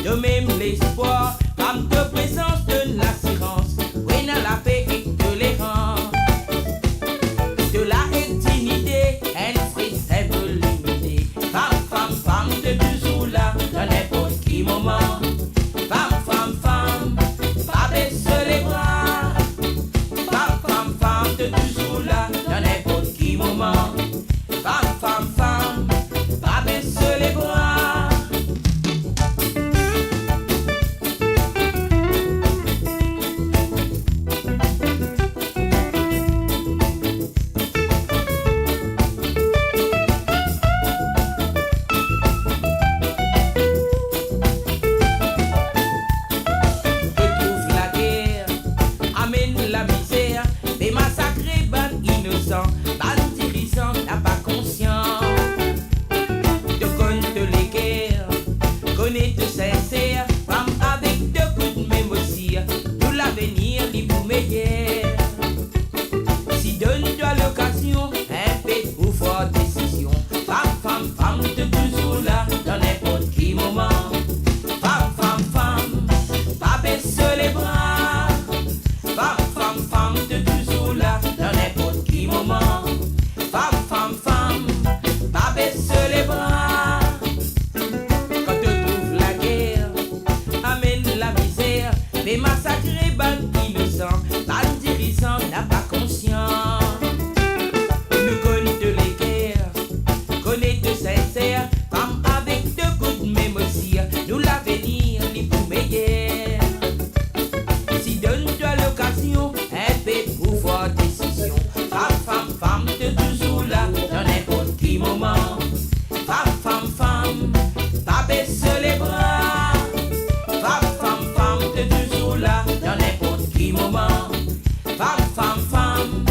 de même l'espoir, femme de présence, de l'assurance, oui, dans la paix et tolérance, de la dignité, elle fait très voluminée. Femme, femme, femme, de toujours là, dans n'importe qui moment. Femme, femme, femme, pas baisser les bras. Femme, femme, femme, de toujours là, dans n'importe qui moment. Femme, femme, femme, pas baisser les bras. Que trouve la guerre, amène la misère, des massacrés, ban innocents, ban dirigeants, n'a pas conscience. De compte les guerres, connaît de sincère, femme avec deux coups de même aussi, tout l'avenir, les pour meilleurs. Si donne-toi l'occasion, un peu pour faire décision. Femme, femme, femme, de toujours là, dans n'importe qui moment. Femme, femme, femme, pas baisser les bras. Femme, femme, femme, de toujours là, dans n'importe qui moment. Femme, femme, femme, pas baisser les bras. Quand tu trouves la guerre, amène la misère, les massacrés, ban innocents, ban dirigeants, n'a pas conscience. Nous connaissons les guerres, connaît de sincère, femme avec deux coups de même aussi, nous l'avenir, les plus meilleurs. Si donne-toi l'occasion, un peu pour voir décision. Femme, femme, femme, de toujours là, dans n'importe qui moment. Femme, femme, femme, pas baisser les bras. Femme, femme, femme, de toujours là, dans n'importe qui moment. Femme, femme, femme,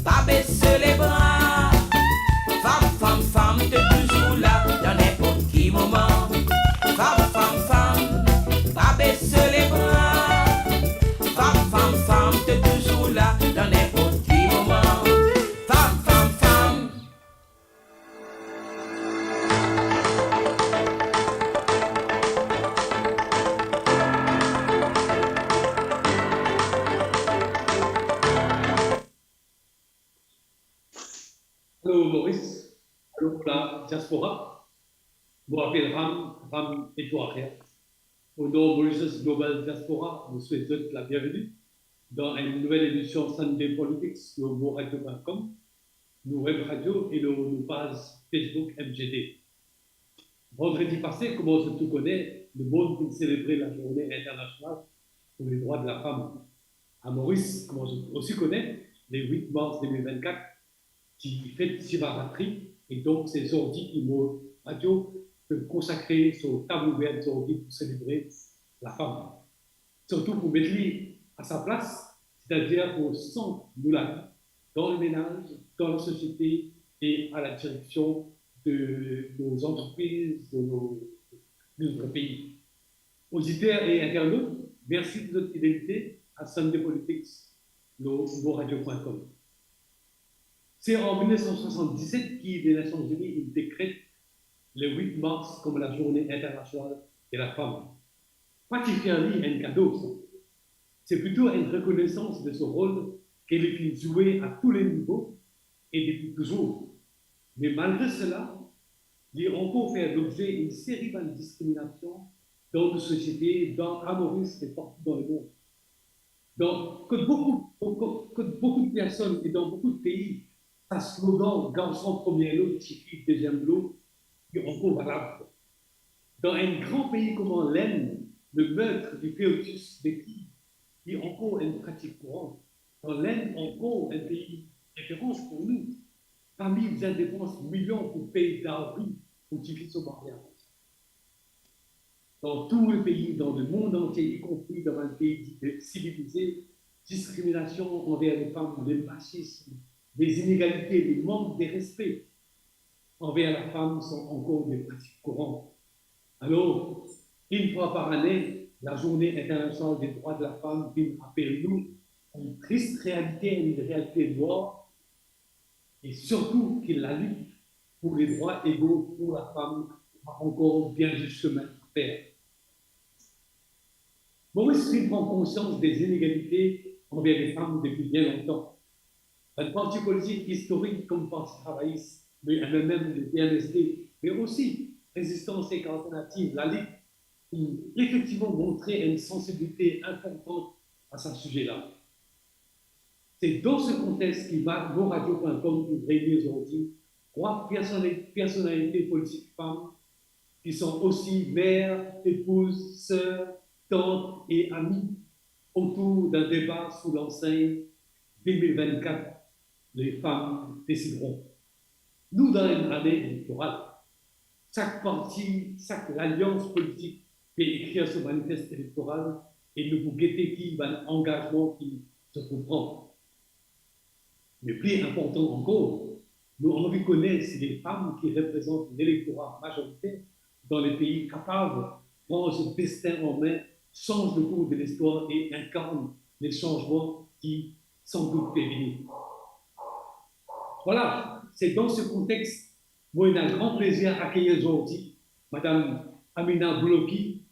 pas baisser les bras. Femme, femme, femme, de toujours là, dans n'importe qui moment. Femme, femme, femme, pas baisser les bras. Femme, femme, femme, de toujours là, dans n'importe qui moment. Femme, femme, femme. Allô Maurice, allô pour la diaspora. Je m'appelle Ram Edouard. Au nom de Mauritius Global Diaspora, nous souhaitons la bienvenue dans une nouvelle édition Sunday Politics de moradio.com, nos web radio et nos pages Facebook MGD. Vendredi passé, comme on tout connaît, le monde a célébré la journée internationale pour les droits de la femme. À Maurice, comme on aussi connaît, le 8 mars 2024, qui fête Shivaratri, et donc c'est aujourd'hui qui mot radio peut consacrer son table ouverte aujourd'hui pour célébrer la femme. Surtout pour mettre à sa place, c'est-à-dire au centre de la vie, dans le ménage, dans la société et à la direction de nos entreprises, de notre pays. Auditeurs et internautes, merci de votre fidélité à Sunday Politics, radio.com. C'est en 1977 que les Nations Unies décrètent le 8 mars comme la journée internationale de la femme. Particulièrement un cadeau, ça. C'est plutôt une reconnaissance de ce rôle qu'elle est jouée à tous les niveaux et depuis toujours. Mais malgré cela, il a encore fait l'objet d'une série de discriminations dans nos sociétés, dans Maurice et partout dans le monde. Donc, que beaucoup de personnes et dans beaucoup de pays, un slogan garçon premier lot, petit fille deuxième lot, est encore valable. Dans un grand pays comme l'Inde, le meurtre du fœtus des filles est encore une pratique courante. Dans l'Inde, encore un pays référence pour nous. Parmi les indépenses millions pour payer d'argent pour justifier son mariage. Dans tous les pays, dans le monde entier, y compris dans un pays civilisé, discrimination envers les femmes, le machisme, les inégalités, le manque de respect envers la femme sont encore des pratiques courantes. Alors, une fois par année, la journée internationale des droits de la femme vient rappeler nous une triste réalité, une réalité noire, et surtout que la lutte pour les droits égaux pour la femme a encore bien du chemin à faire. Maurice prend conscience des inégalités envers les femmes depuis bien longtemps. Un parti politique historique comme le Parti travailliste, mais même le PMSD, mais aussi Résistance et alternative, la Ligue, ont effectivement montré une sensibilité importante à ce sujet-là. C'est dans ce contexte qu'il va GoRadio.com nous réunir aujourd'hui trois personnalités politiques femmes qui sont aussi mères, épouses, sœurs, tantes et amies autour d'un débat sous l'enseigne 2024, les femmes décideront. Nous, dans une année électorale, chaque parti, chaque alliance politique peut écrire ce manifeste électoral et nous vous guetter qui va l'engagement qui se comprend. Mais plus important encore, nous avons envie de connaître si les femmes qui représentent l'électorat majoritaire dans les pays capables de prendre ce destin en main, changent le cours de l'histoire et incarnent les changements qui, sans doute, peuvent venir. Voilà, c'est dans ce contexte, moi, j'ai un grand plaisir d'accueillir aujourd'hui Mme Amina Bouloki,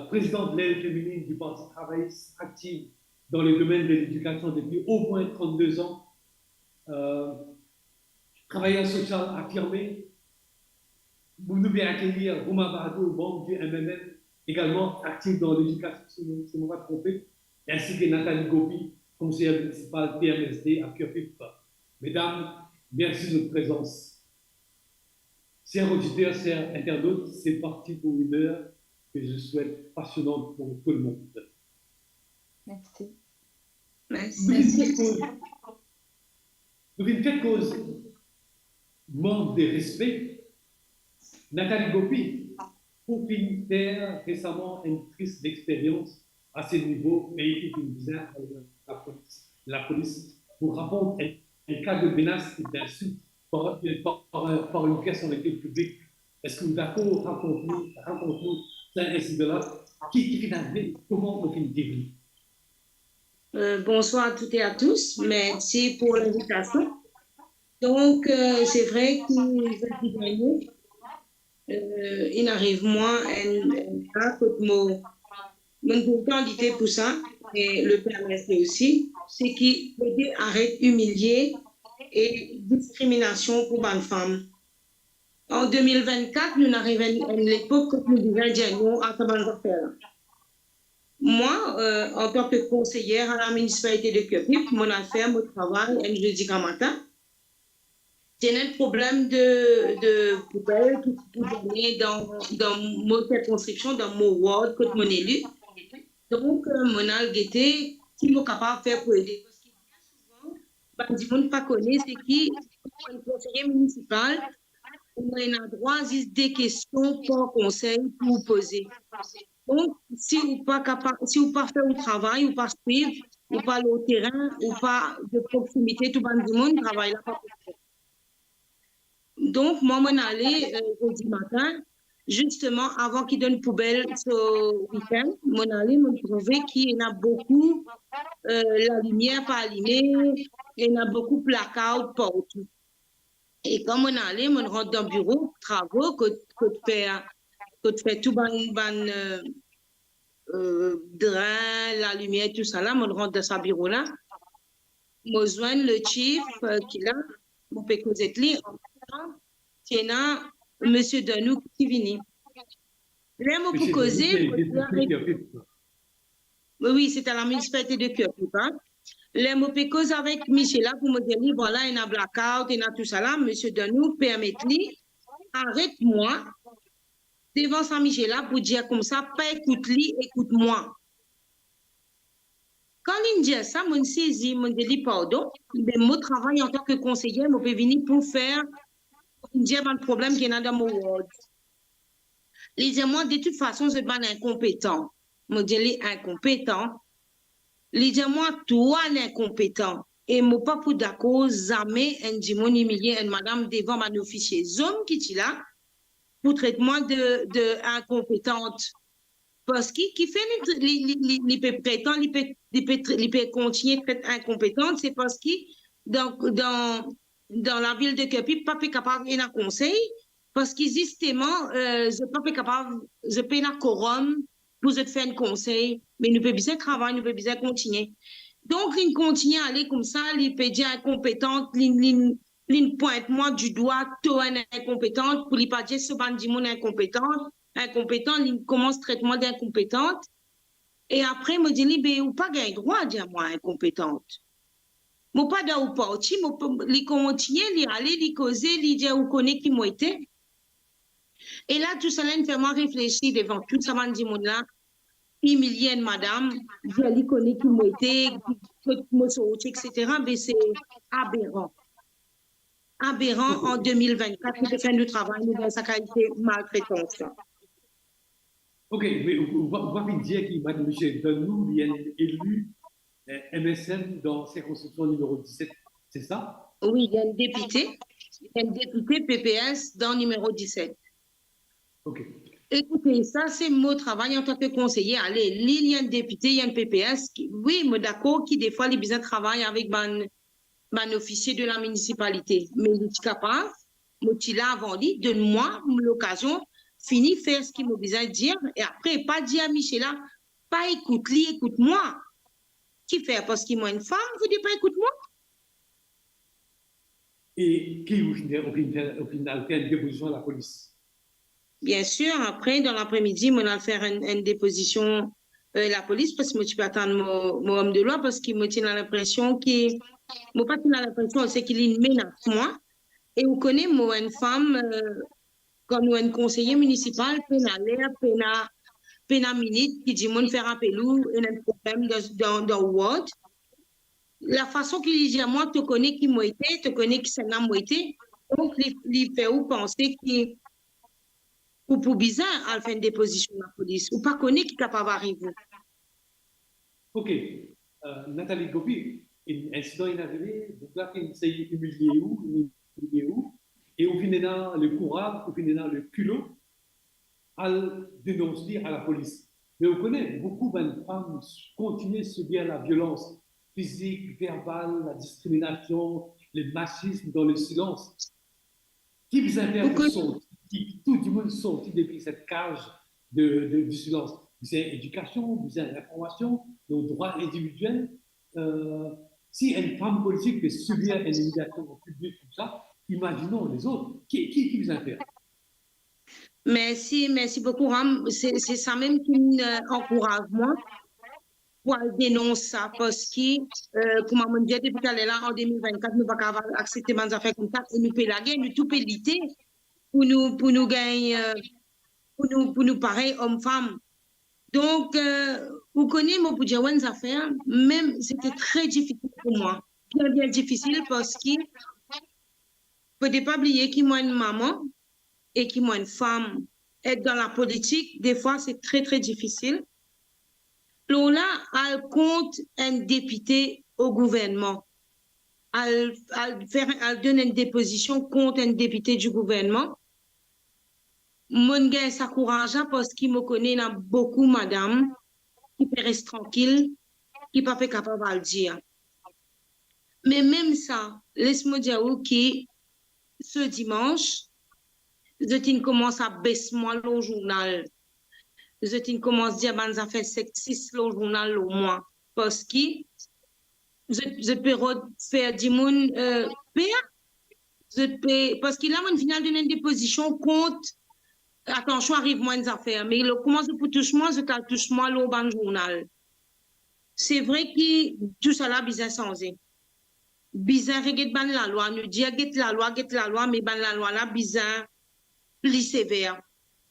présidente de l'aile féminine du Parti travailliste active dans le domaine de l'éducation depuis au moins 32 ans, travailleur social affirmé. Vous nous bien accueillir Rouma Bahadou, membre du MMM, également active dans l'éducation, si je ne me trompe, ainsi que Nathalie Gopi, conseillère municipale PMSD à Kyopipa. Mesdames, merci de votre présence. Chers auditeurs, chers internautes, c'est parti pour une heure que je souhaite passionnante pour tout le monde. Merci. Merci. Nous venons faire cause manque de respect. Nathalie Gopi, pour faire récemment une triste expérience à ce niveau, et une visite à la police pour répondre à un cas de menace et d'insulte par une personnalité publique. Est-ce que vous êtes d'accord? Raconte-nous cet incident-là. Qui est arrivé? Comment on fait une dérive? Bonsoir à toutes et à tous. Merci pour l'invitation. Donc, c'est vrai que il arrive moins un cas que mon candidat pour ça, et le PMSD aussi, c'est qu'il peut arrêter humilier et discrimination pour les femmes. En 2024, nous arrivons à l'époque où nous devions à ce affaire. Moi, en tant que conseillère à la municipalité de Kyopipa, mon affaire, mon travail, un jeudi matin, j'ai un problème de poubelle qui est dans mon circonscription, dans mon ward, comme mon élu. Donc, mon algueté, qui est capable de faire pour aider. Parce que bien souvent, le monde pas connaît, c'est qui, un conseiller municipal, on a droit à des questions par conseil pour poser. Donc, si vous ne pas capable, si vous pas faire le travail, ou pas suivre, ou pas aller au terrain, ou pas de proximité, tout le monde travaille là. Donc, moi, je suis allée jeudi matin, justement, avant qu'il donne poubelle ce week-end, je suis allée me trouver qu'il y en a beaucoup, la lumière pas allumée, il y en a beaucoup de placards partout. Et quand je suis allée, je rentre dans le bureau, travaux, que tu fais tout drain, la lumière, tout ça là, je rentre dans ce bureau-là, je joins le chief qui est là, je peux causer de lui. C'est là, monsieur Danou qui vient. Là, je peux causer. Oui, c'est à la municipalité de Kyopipa. Là, je peux causer avec Michel là pour me dire, voilà, il y a un blackout, il y a tout ça là. Monsieur Danou, permettez-lui, arrête-moi devant Saint-Michel là pour dire comme ça, pas écoute-lui, écoute-moi. Quand il dit ça, je saisis, je dis pardon, mais mon travail en tant que conseiller, je peux venir pour faire un problème qui est dans mon ward. Les moi, de toute façon, je suis pas incompétent. Je dis incompétent. Les moi, toi, incompétent. Et je ne suis pas pour d'accord, jamais, un dimon humilié, une madame devant mon officier. Zone qui est là, pour traitement de incompétente. Parce qu'il fait les prétend, il peut continuer d'être incompétente, c'est parce que dans la ville de Kyopipa, pas capable d'un conseil, parce que justement, je pas capable, je peux un quorum pour te faire un conseil, mais nous pouvons bien travailler, nous pouvons bien continuer. Donc, il continue à aller comme ça, il peut dire incompétente, il pointe moi du doigt, toi incompétente, pour lui pas dire ce bandit mon incompétente, il commence traitement d'incompétente. Et après, il me dit, ben, ou pas gain droit à dire moi incompétente. Moi, pas dans ou pas, il continue, il aller, il causer, il dit, ou connaît qui m'a été. Et là, tout ça, il fait moi réfléchir devant tout ça, bandit mon là, humilier une madame, je connais qui m'a été, etc. Mais c'est aberrant. Aberrant en 2024, il fait du travail dans sa qualité maltraitance. Ok, mais on va dire qu'il va M. Donnou, il est élu MSN dans circonscription numéro 17, c'est ça? Oui, il y a un député PPS dans numéro 17. Ok. Écoutez, ça, c'est mon travail en tant que conseiller. Allez, il y a un député, il y a un PPS. Oui, mais d'accord, qui des fois, les besoin travaillent avec un officier de la municipalité. Mais il est capable, je là avant dit, donne-moi l'occasion, fini faire ce qu'il m'a besoin de dire, et après, pas dire à Michela, pas écoute-moi. Qui fait? Parce qu'il m'a une femme, vous dites pas écoute-moi? Et qui, au final, fait une déposition à la police? Bien sûr, après, dans l'après-midi, on va faire une déposition la police parce que je peux attendre mon homme de loi parce qu'il me tient l'impression qu'il moi pas l'impression, c'est qu'il est une menace moi. Et on connaît moi une femme comme un conseiller municipal, pena minute qui dit mon faire appel ou un problème dans ward. La façon qu'il dit à moi, te connais qui m'a été, te connais qui c'est moi été. Donc, il fait ou penser qu'il ou pour bizarre à faire une déposition de la police, ou pas connaître qui est capable d'arriver. Ok. Nathalie Gopi, un incident est arrivé, donc là, il s'est humilié où, et au final, le courage, au final, le culot, à dénoncer à la police. Mais on connaît beaucoup de femmes continuent à subir la violence physique, verbale, la discrimination, le machisme dans le silence. Qui vous intéresse tout le monde sorti depuis cette cage du silence. Vous avez éducation, vous avez information, nos droits individuels. Si une femme politique peut subir une humiliation au public comme ça, imaginons les autres. Qui vous intéresse? Merci beaucoup, Ram. C'est ça même qui m'encourage, moi, pour dénoncer ça, parce que, comme on dit depuis tout à l'heure, en 2024, nous ne pouvons pas accepter des affaires comme ça, et nous pouvons la gagner, nous tout lutter pour nous gagner, pour nous pareil, hommes-femmes. Donc, vous connaissez, moi, pour dire une affaire, même, c'était très difficile pour moi. Bien difficile parce que, vous ne pouvez pas oublier qu'il y a une maman et qu'il y a une femme. Être dans la politique, des fois, c'est très, très difficile. Là, elle compte un député au gouvernement. Elle donne une déposition contre un député du gouvernement. Mon gars s'encourage parce qu'il me connaît beaucoup, madame, qui peut rester tranquille, qui pas fait capable de le dire. Mais même ça, laisse-moi dire que ce dimanche, je commence à baisser moi le journal. Je commence à dire que ça fait sexiste le journal au moins. Parce que je peux faire du monde parce qu'il a une finale d'une déposition contre attention arrive moins d'affaires mais le commence pour toucher moi je touche moi le ban journal. C'est vrai que tout ça là bizarre changé. Bizarre regarde ban la loi nous dit get la loi mais ban la loi là bizarre plus sévère.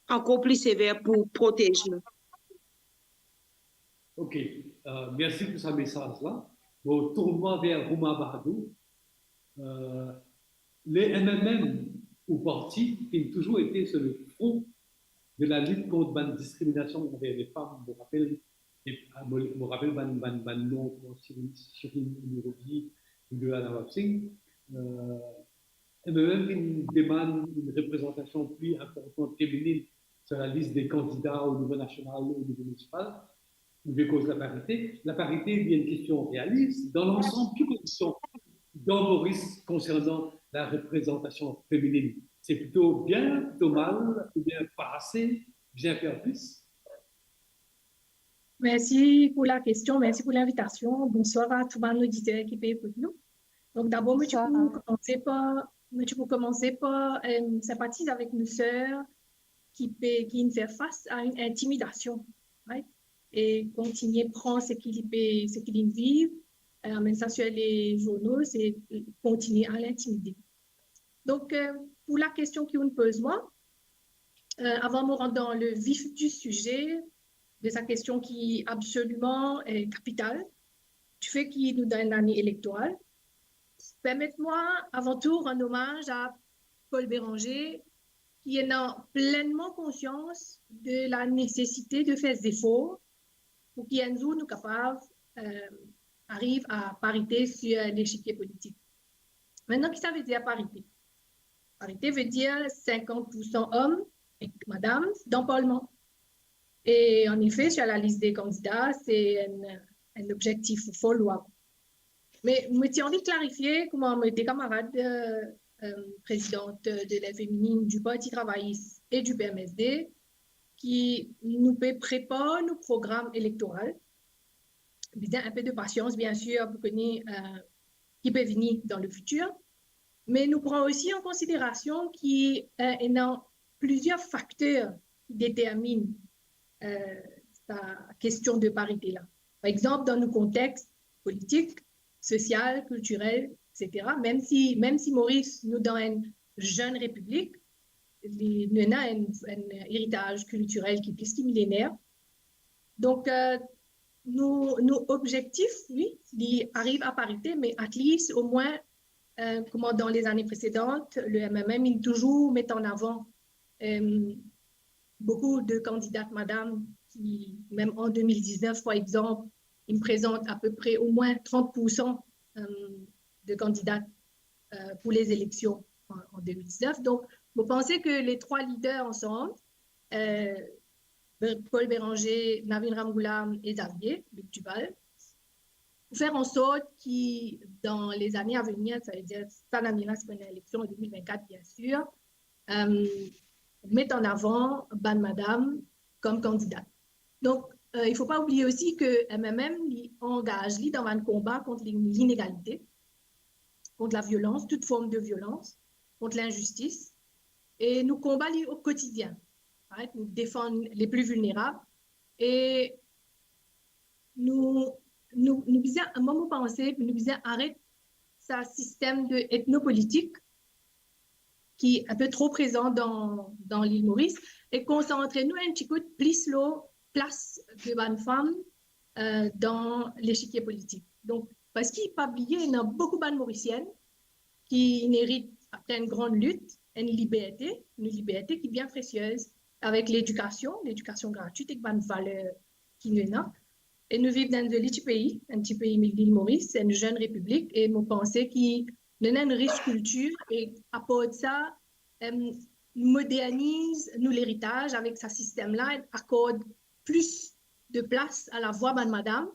Encore plus sévère pour protéger nous. Ok, merci pour ce message-là. Bon, tournons vers Rouma Bardou. Les MMM ou parti qui ont toujours été sur le front de la lutte contre la discrimination envers les femmes. Je me rappelle ban nom Shirin Nirodi de Anna Singh. MMM qui demande une représentation plus importante féminine sur la liste des candidats au niveau national, au niveau municipal, de cause de la parité. La parité est une question réaliste. Dans l'ensemble, quelles conditions dans Maurice concernant la représentation féminine? C'est plutôt bien, plutôt mal, ou bien pas assez, bien faire plus? Merci pour la question, merci pour l'invitation. Bonsoir à tout le monde auditeur qui peut écouter nous. Donc d'abord, Bonsoir. je peux commencer par sympathiser avec nos sœurs qui nous fait face à une intimidation, right? Et continuer à prendre ce qu'ils vivent, mais ça sur les journaux, c'est continuer à l'intimider. Donc, pour la question qu'on me pose moi, avant de me rendre dans le vif du sujet, de sa question qui absolument est capitale, du fait qu'il nous donne une année électorale, permettez-moi avant tout un hommage à Paul Béranger, qui a pleinement conscience de la nécessité de faire des efforts pour qu'il nous capables arrive à parité sur l'échiquier politique. Maintenant, qu'est-ce que ça veut dire parité? Parité veut dire 50% hommes et madame dans le Parlement. Et en effet, sur la liste des candidats, c'est un objectif fort louable. Mais je tiens envie de clarifier comment mes camarades présidente de la féminine du Parti travailliste et du PMSD qui nous préparent nos programmes électoraux. Un peu de patience, bien sûr, pour connaître qui peut venir dans le futur. Mais nous prenons aussi en considération qu'il y a plusieurs facteurs qui déterminent la question de parité-là. Par exemple, dans nos contextes politiques, sociaux, culturels, etc. Même si Maurice nous donne une jeune république, nous avons un héritage culturel qui est plus millénaire. Donc, nos objectifs, oui, ils arrivent à parité, mais at least au moins, comme dans les années précédentes, le MMM, il toujours met en avant beaucoup de candidates madame qui, même en 2019, par exemple, ils me présentent à peu près au moins 30% de candidats pour les élections en 2019. Donc, vous pensez que les trois leaders ensemble, Paul Béranger, Navin Ramgoolam et Xavier Duval, pour faire en sorte que dans les années à venir, ça veut dire cette année-là, c'est une élection en 2024, bien sûr, mettent en avant Ban Madame comme candidat. Donc, il ne faut pas oublier aussi que MMM engage dans un combat contre l'inégalité, contre la violence, toute forme de violence, contre l'injustice. Et nous combattons au quotidien. Right? Nous défendons les plus vulnérables. Et nous disons, à un moment pensé, nous disons arrête ce système ethnopolitique qui est un peu trop présent dans l'île Maurice et concentrez-nous un petit peu plus la place de bonnes femmes dans l'échiquier politique. Donc, parce qu'il n'est pas oublié, il y a beaucoup de Mauriciennes qui méritent, après une grande lutte, une liberté qui est bien précieuse avec l'éducation gratuite et de bonnes valeurs qui nous ont. Et nous vivons dans un petit pays l'île Maurice, c'est une jeune république et nous pensons qu'il y a une riche culture et à part de ça, modernise nous l'héritage avec ce système-là, accorde plus de place à la voix de madame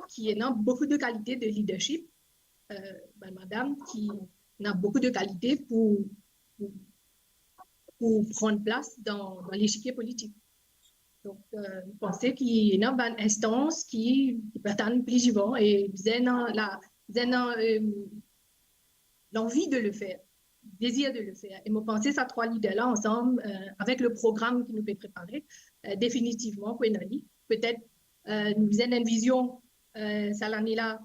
qui a beaucoup de qualités de leadership, madame qui a beaucoup de qualités pour prendre place dans l'échiquier politique. Donc, je pensais qu'il y a une bonne instance qui peut être plus vivant et l'envie de le faire, le désir de le faire. Et je pensais ces trois leaders-là ensemble, avec le programme qui nous peut préparer, définitivement, pour une année. Peut-être nous avons une vision, cette année-là,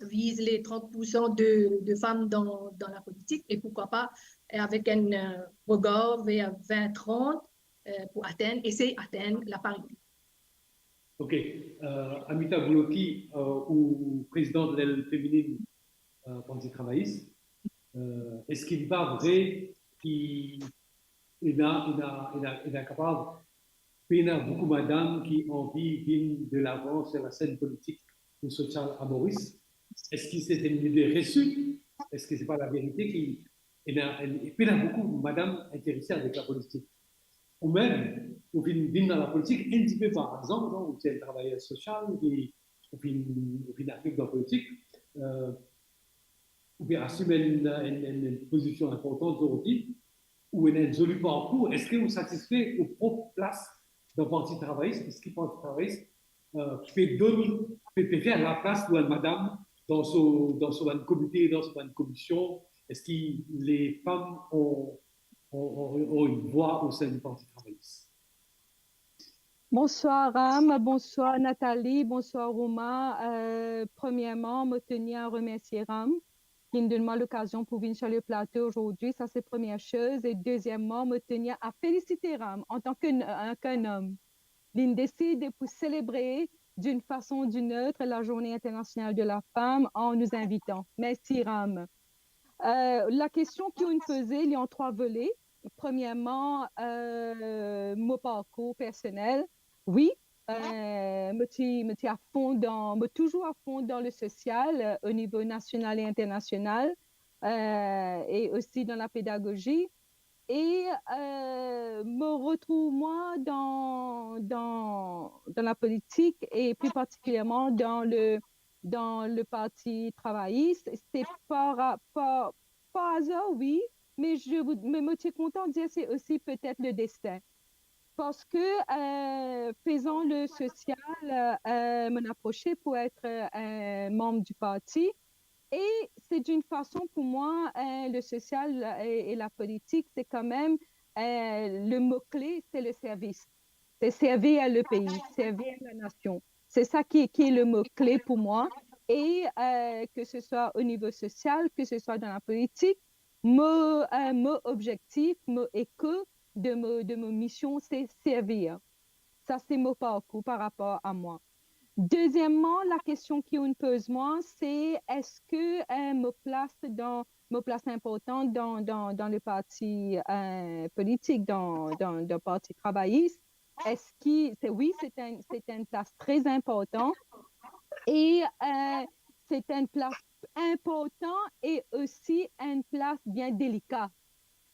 vise les 30% de femmes dans la politique et pourquoi pas avec un regard vers 2030 pour essayer d'atteindre la parité. Ok. Amita Bouloki, ou présidente de l'aile féminine Parti travailliste, est-ce qu'il n'est pas vrai qu'il est capable, il y a beaucoup de madame qui ont envie de l'avant sur la scène politique ou sociale à Maurice? Est-ce que c'est une idée reçue? Est-ce que ce n'est pas la vérité qu'il y a beaucoup de madame intéressées avec la politique? Ou même, au fin dans la politique, un petit peu par exemple, où c'est un travailleur social, qui au fin arrive dans la politique, ou bien assume une position importante aujourd'hui, ou un joli parcours, est-ce que vous satisfait aux propres places le Parti travailliste, parce que le Parti travailliste peut faire la place de madame dans son comité, dans son commission. Est-ce que les femmes ont une voix au sein du Parti travailliste? Bonsoir Ram, bonsoir Nathalie, bonsoir Romain. Premièrement, je tenais à remercier Ram qui nous donne l'occasion pour venir sur le plateau aujourd'hui. Ça, c'est la première chose. Et deuxièmement, je tenais à féliciter Ram en tant qu'un homme. Il décide pour célébrer d'une façon ou d'une autre la Journée internationale de la femme en nous invitant. Merci Ram. La question qu'on nous faisait, il y a 3 volets. Premièrement, mon parcours personnel. Oui, je suis toujours à fond dans le social au niveau national et international et aussi dans la pédagogie. Et me retrouve moi dans la politique et plus particulièrement dans le Parti travailliste. C'est pas hasard, oui, mais me suis content de dire c'est aussi peut-être le destin. Parce que faisant le social, m'en approcher pour être membre du parti. Et c'est d'une façon pour moi, le social et la politique, c'est quand même le mot-clé, c'est le service. C'est servir le pays, servir la nation. C'est ça qui est le mot-clé pour moi. Et que ce soit au niveau social, que ce soit dans la politique, mon objectif, mon écho de mon mission, c'est servir. Ça, c'est mon parcours par rapport à moi. Deuxièmement, la question qui me pose moi, c'est est-ce que ma place importante dans le parti politique, dans le parti travailliste, oui, c'est une place très importante et c'est une place importante et aussi une place bien délicate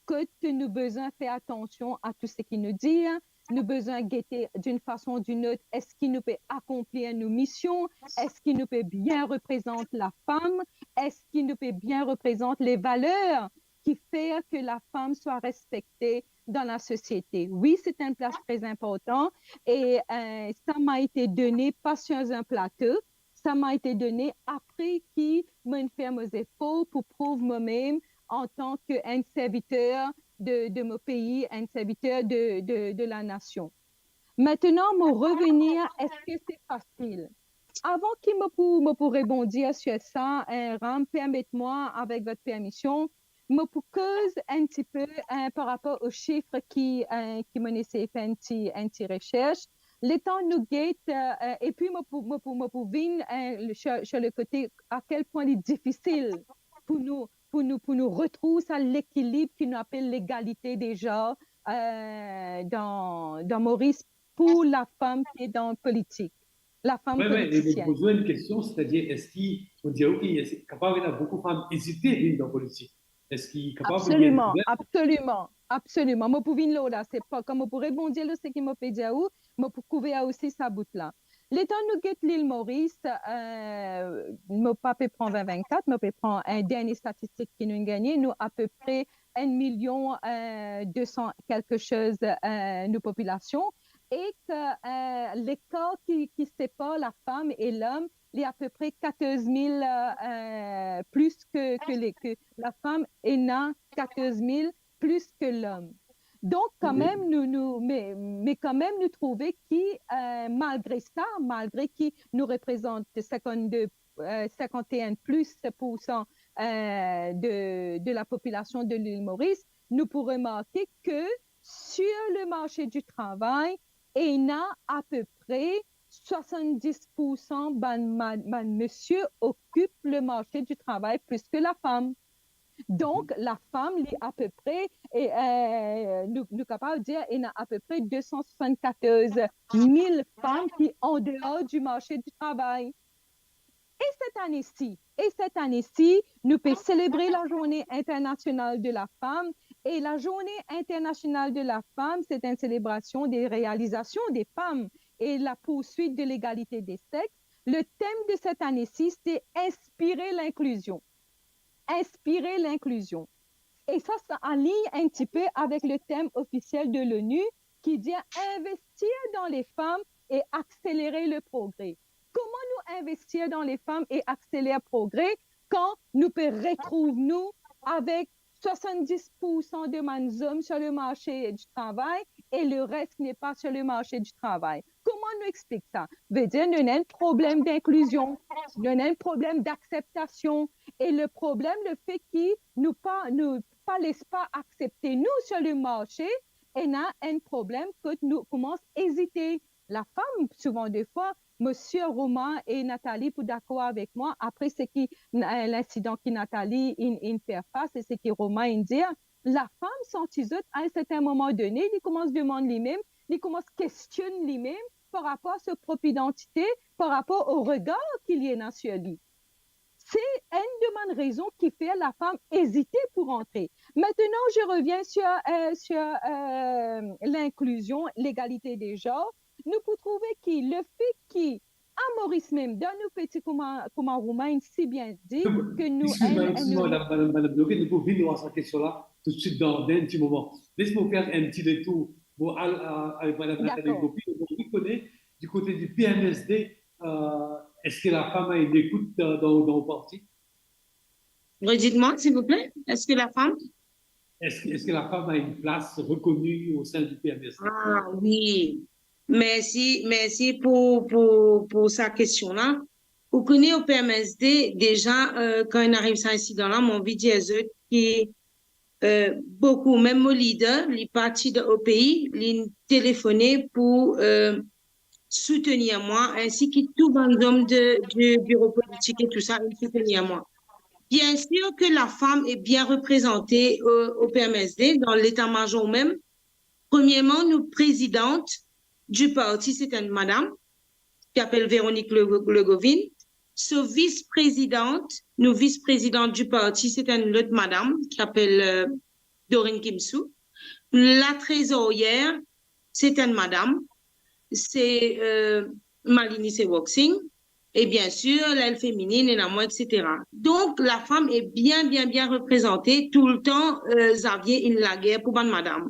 que nous avons besoin de faire attention à tout ce qu'il nous dit. Nous avons besoin de guetter d'une façon ou d'une autre. Est-ce qu'il nous peut accomplir nos missions? Est-ce qu'il nous peut bien représenter la femme? Est-ce qu'il nous peut bien représenter les valeurs qui font que la femme soit respectée dans la société? Oui, c'est une place très importante et ça m'a été donné pas sur un plateau. Ça m'a été donné après qu'il m'a fait mes efforts pour prouver moi-même en tant qu'un serviteur de mon pays, un serviteur de la nation. Maintenant, me revenir, est-ce que c'est facile? Avant qu'il me pour rebondir sur ça, Ram, permettez-moi, avec votre permission, me pour cause un petit peu par rapport aux chiffres qui m'ont essayé faire une petite recherche. Le temps nous guette, et puis me pour venir sur le côté à quel point il est difficile pour nous retrouver à l'équilibre qui nous appelle l'égalité des genres dans Maurice pour la femme qui est dans la politique, la femme politicienne. Oui, je pose une question, c'est-à-dire, est-ce qu'on dit, OK, est-ce capable de beaucoup de femmes hésiter à venir dans la politique? Est-ce qu'il est capable Absolument. Moi, pour venir là, c'est pas comme pour rebondir là, ce qui m'a fait dire, moi, pour couvrir aussi sa bout là. L'état nous guette l'île Maurice, mon papa prend 2024, mon papa prend un dernier statistique qui nous a gagné, nous à peu près 1,200,000 quelque chose nos populations et que l'écart qui sépare la femme et l'homme, il y a à peu près 14,000 plus que la femme et n'a 14,000 plus que l'homme. Donc, quand même, mais quand même, nous trouvons malgré ça, malgré qu'il nous représente 51 plus % de la population de l'île Maurice, nous pourrons remarquer que sur le marché du travail, il y a à peu près 70% de monsieur occupent le marché du travail plus que la femme. Donc, la femme, à peu près, nous sommes capables de dire qu'il y a à peu près 274 000 femmes qui sont en dehors du marché du travail. Et cette année-ci, nous pouvons célébrer la Journée internationale de la femme. Et la Journée internationale de la femme, c'est une célébration des réalisations des femmes et la poursuite de l'égalité des sexes. Le thème de cette année-ci, c'est inspirer l'inclusion. Inspirer l'inclusion. Et ça aligne un petit peu avec le thème officiel de l'ONU qui dit investir dans les femmes et accélérer le progrès. Comment nous investir dans les femmes et accélérer le progrès quand nous pouvons retrouver nous avec 70% de hommes sur le marché du travail et le reste n'est pas sur le marché du travail? Comment nous explique ça? Veut dire, nous avons un problème d'inclusion, nous avons un problème d'acceptation et le problème, le fait qu'ils nous laissent pas accepter nous sur le marché, et a un problème que nous commençons à hésiter. La femme, souvent des fois, Monsieur Romain et Nathalie, pour d'accord avec moi, après l'incident que Nathalie fait face, et ce que Romain dit, la femme sentit à un certain moment donné, il commence à demander lui-même, il commence à questionner lui-même par rapport à sa propre identité, par rapport au regard qu'il y a sur lui. C'est une demande raison qui fait la femme hésiter pour entrer. Maintenant, je reviens sur l'inclusion, l'égalité des genres. Nous pouvons trouver que le fait qu'à Maurice même, dans nos petits, comme Romain si bien dit, que nous... Excusez-moi, Madame Bloquet, nous pouvons venir à cette question-là tout de suite dans un petit moment. Laisse-moi faire un petit détour avec Madame Nathalie Gopi. On connaît du côté du PMSD, est-ce que la femme a une écoute dans le parti? Redites-moi, s'il vous plaît. Est-ce que la femme... Est-ce que la femme a une place reconnue au sein du PMSD? Ah oui. Merci pour sa question-là. Vous connaissez au PMSD, déjà, quand il arrive à cet incident-là, mon vidéo qui beaucoup, même mon leader, les partis au pays, les téléphoné pour soutenir moi, ainsi que tout le monde du bureau politique et tout ça, ils soutenir moi. Bien sûr que la femme est bien représentée au PMSD, dans l'état-major même. Premièrement, nous, présidente du parti, c'est une madame qui s'appelle Véronique Legovin. Sa vice-présidente, nous vice-présidente du parti, c'est une autre madame qui s'appelle Doreen Kimsou. La trésorière, c'est une madame, c'est Malini Sewoksing. Et bien sûr, l'aile féminine et la moi, etc. Donc, la femme est bien représentée tout le temps. Xavier, il la guerre pour bonne madame.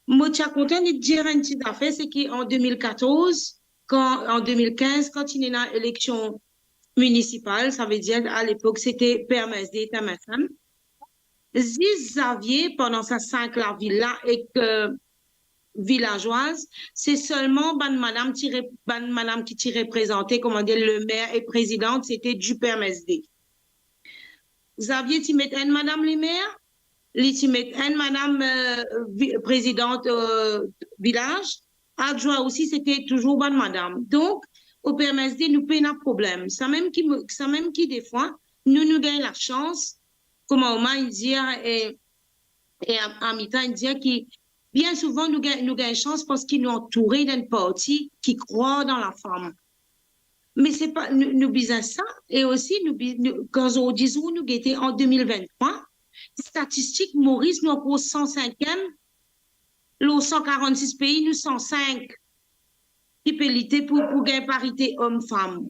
Moi, je suis content de dire une petite affaire, c'est qu'en 2014, en 2015, quand il y a une élection municipale, ça veut dire à l'époque, c'était PMSD, Tamasan. Xavier, pendant sa 5 la ville-là, et que villageoise, c'est seulement madame qui représentait, comment dire, le maire et présidente, c'était du PMSD. Xavier, tu mets une madame les maires, tu mets une madame présidente village, adjoint aussi, c'était toujours bonne madame. Donc, au PMSD, nous payons un problème. Ça même qui des fois, nous gagnons la chance, comme Omar dit, et à mi-temps, il dit qu'il bien souvent, nous gagnons chance parce qu'ils nous entourés d'un parti qui croit dans la femme. Mais c'est pas, nous bisons ça. Et aussi, quand on dit où nous étions en 2023, statistiques, Maurice, nous avons 105e, les 146 pays, nous 105 qui peuvent lutter pour gagner parité homme-femme.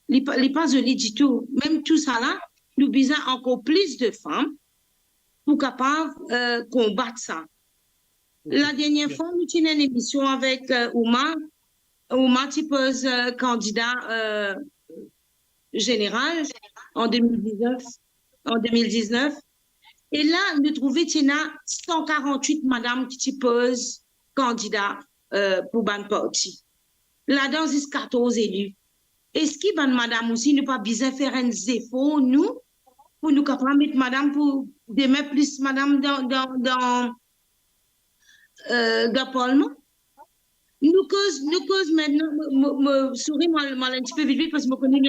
Les pas jolis du tout. Même tout ça là, nous bisons encore plus de femmes pour capables combattre ça. La dernière fois, nous avons une émission avec Ouma. Ouma, tu poses candidat général en 2019. Et là, nous trouvons qu'il y a 148 madames qui posent candidat pour ban parti. Là-dedans, il y a 14 élus. Est-ce qu'il y a madame aussi, nous pas besoin de faire un effort, nous, pour nous capables mettre madame pour demain plus madame dans le Parlement? Nous cause maintenant, me souris moi un petit peu vite parce que je connais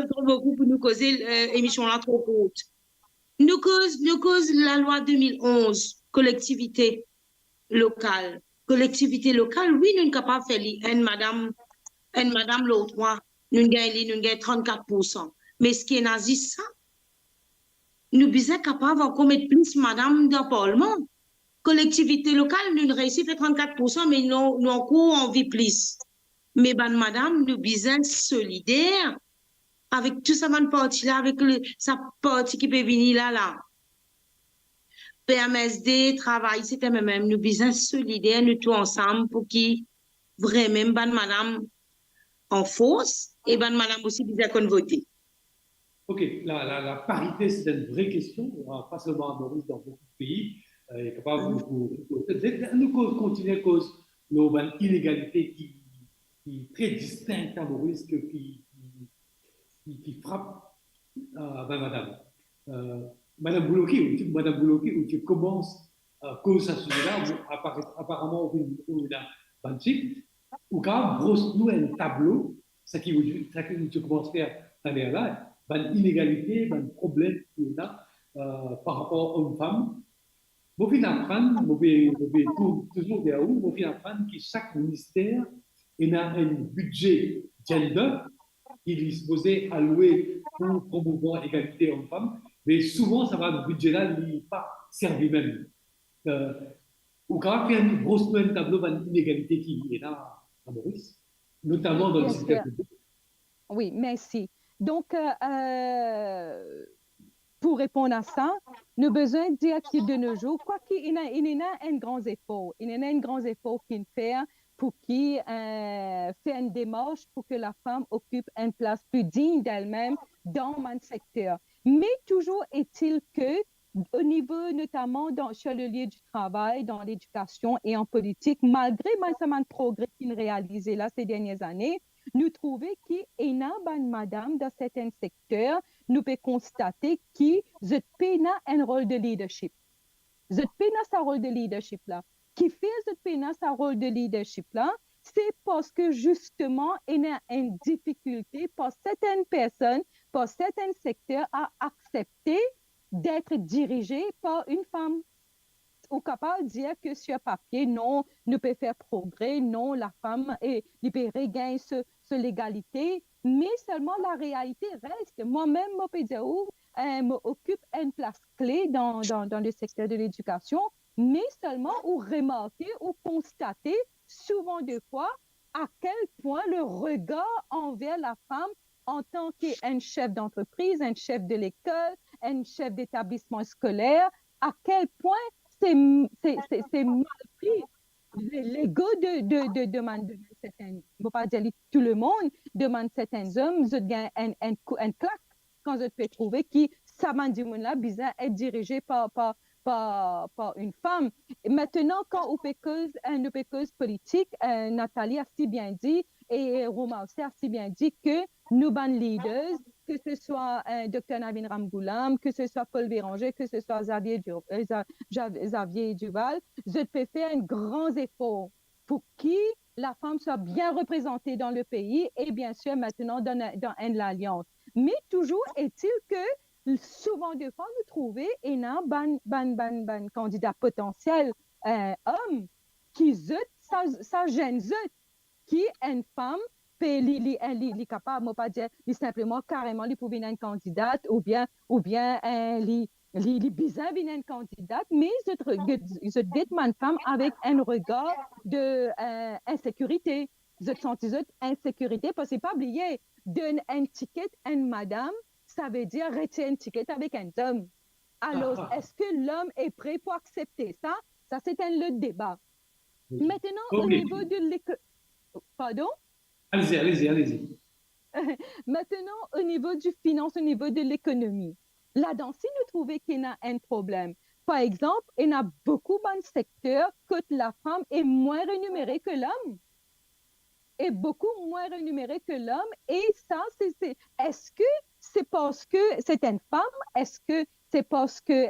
trop beaucoup pour nous causer l'émission là trop courte. Nous cause la loi 2011, collectivité locale. Collectivité locale, oui, nous sommes capables de faire une madame l'autre mois, nous gagnons 34%. Mais ce qui est nazi, ça, nous sommes capables encore mettre plus madame dans le Parlement. Collectivité locale, nous réussissons à faire 34%, mais nous encore envie plus. Mais madame, nous sommes solidaires avec tout ça, parti là, avec sa partie qui peut venir là. PMSD, travail, c'était même nous business solidaire, nous tous ensemble pour qui vraiment, ban madame en force et ban madame aussi bien qu'on vote. Ok, la parité, c'est une vraie question, pas seulement à Maurice, dans beaucoup de pays. Il est capable de nous continuer à cause de l'inégalité qui est très distincte à Maurice, qui frappe madame. Madame Bouloki, où tu commences à cause à ce sujet-là, apparemment, on a un chic, ou quand brosse-nous un tableau, ça qui tu commences à faire l'année là, une inégalité, un problème qu'il y a par rapport aux femmes. Je vais apprendre, toujours dire où, je vais apprendre que chaque ministère a un budget gender qu'il est supposé allouer pour promouvoir l'égalité hommes-femmes, mais souvent, ça va, le budget-là n'est pas servi même. Ou quand on fait un tableau d'inégalité qui est là à Maurice, notamment dans le secteur public. Oui, merci. Donc, pour répondre à ça, nous avons besoin de dire que de nos jours, quoi qu'il y a un grand effort, il y a un grand effort qu'il fait pour qu'il fait une démarche pour que la femme occupe une place plus digne d'elle-même dans mon secteur. Mais toujours est-il que, au niveau notamment sur le lieu du travail, dans l'éducation et en politique, malgré le progrès qu'il a réalisé là ces dernières années, nous trouvons qu'il y a une madame dans certains secteurs, nous pouvons constater qu'il y a un rôle de leadership. Il y a un rôle de leadership là. Qui fait ce rôle de leadership là, c'est parce que justement, il y a une difficulté pour certaines personnes, pour certains secteurs à accepter d'être dirigés par une femme. Ou capable de dire que sur papier, non, nous peut faire progrès, non, la femme peut regagner cette légalité, mais seulement la réalité reste. Moi-même, je peux dire m'occupe une place clé dans le secteur de l'éducation, mais seulement ou remarquer ou constater souvent de fois à quel point le regard envers la femme en tant qu'un chef d'entreprise, un chef de l'école, un chef d'établissement scolaire, à quel point c'est mal pris. L'ego demande certains, je ne vais pas dire tout le monde, demande certains hommes, je gagne un claque quand je peux trouver que ça m'a dit là bizarre être dirigé par une femme. Et maintenant, quand on peut cause politique, Nathalie a si bien dit et Roma aussi a si bien dit que nous, leaders, que ce soit Dr Navin Ramgoolam, que ce soit Paul Béranger, que ce soit Xavier Duval, je peux faire un grand effort pour que la femme soit bien représentée dans le pays et bien sûr maintenant dans l'alliance. Mais toujours est-il que souvent de fois nous trouvons un candidat potentiel homme qui sa gêne qui est une femme est capable, moi pas dire simplement carrément lui pour une candidate ou bien les bizarre une candidate, mais je dis une femme avec un regard de insécurité. Je sens insécurité parce que c'est pas oublier donne un ticket à une madame, ça veut dire retirer un ticket avec un homme. Alors, est-ce que l'homme est prêt pour accepter ça? Ça, c'est le débat. Maintenant, au niveau de l'économie... Pardon? Allez-y. Maintenant, au niveau du finance, au niveau de l'économie, là-dedans, si nous trouvons qu'il y a un problème, par exemple, il y a beaucoup de secteurs que la femme est moins rémunérée que l'homme. Est beaucoup moins rémunérée que l'homme. Et ça, est-ce que c'est parce que c'est une femme? Est-ce que c'est parce que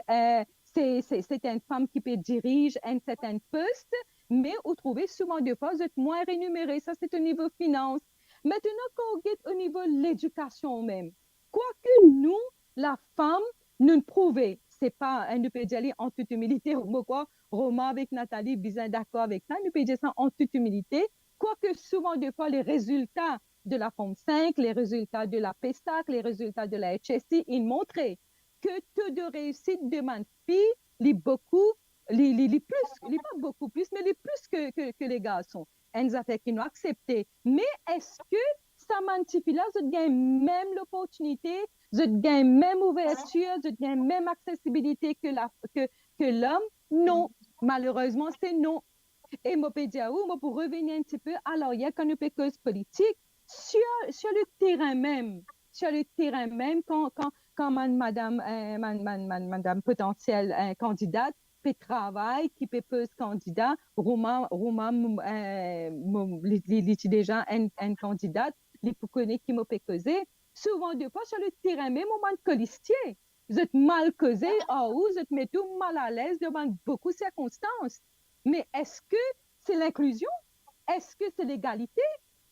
c'est une femme qui peut diriger un certain poste? Mais vous trouvez souvent des fois, vous êtes moins rémunéré. Ça, c'est au niveau finance. Maintenant, quand on est au niveau de l'éducation même, quoique nous, la femme, nous ne prouvons, c'est pas, nous peut dire en toute humilité, quoi, Romain avec Nathalie, bien d'accord avec ça, nous peut dire ça en toute humilité, quoique souvent des fois, les résultats de la Forme 5, les résultats de la PESAC, les résultats de la HSI, ils montraient que taux de réussite de ma fille, les beaucoup, les plus, les pas beaucoup plus, mais les plus que les garçons. Elles ont fait qu'ils ont accepté. Mais est-ce que ça manifie là, je gagne même l'opportunité, je gagne même ouverture, je gagne même accessibilité que que l'homme? Non. Malheureusement, c'est non. Et moi, pour revenir un petit peu, alors, il y a qu'on peut cause politique sur le terrain même. Sur le terrain même, quand madame potentielle candidate peut travailler, qui peut poser candidat, Romain, déjà un candidat, les pour connaître qui m'a peut causer. Souvent, des fois, sur le terrain même, on manque colistier. Vous êtes mal causé, vous êtes met tout mal à l'aise devant beaucoup de circonstances. Mais est-ce que c'est l'inclusion? Est-ce que c'est l'égalité?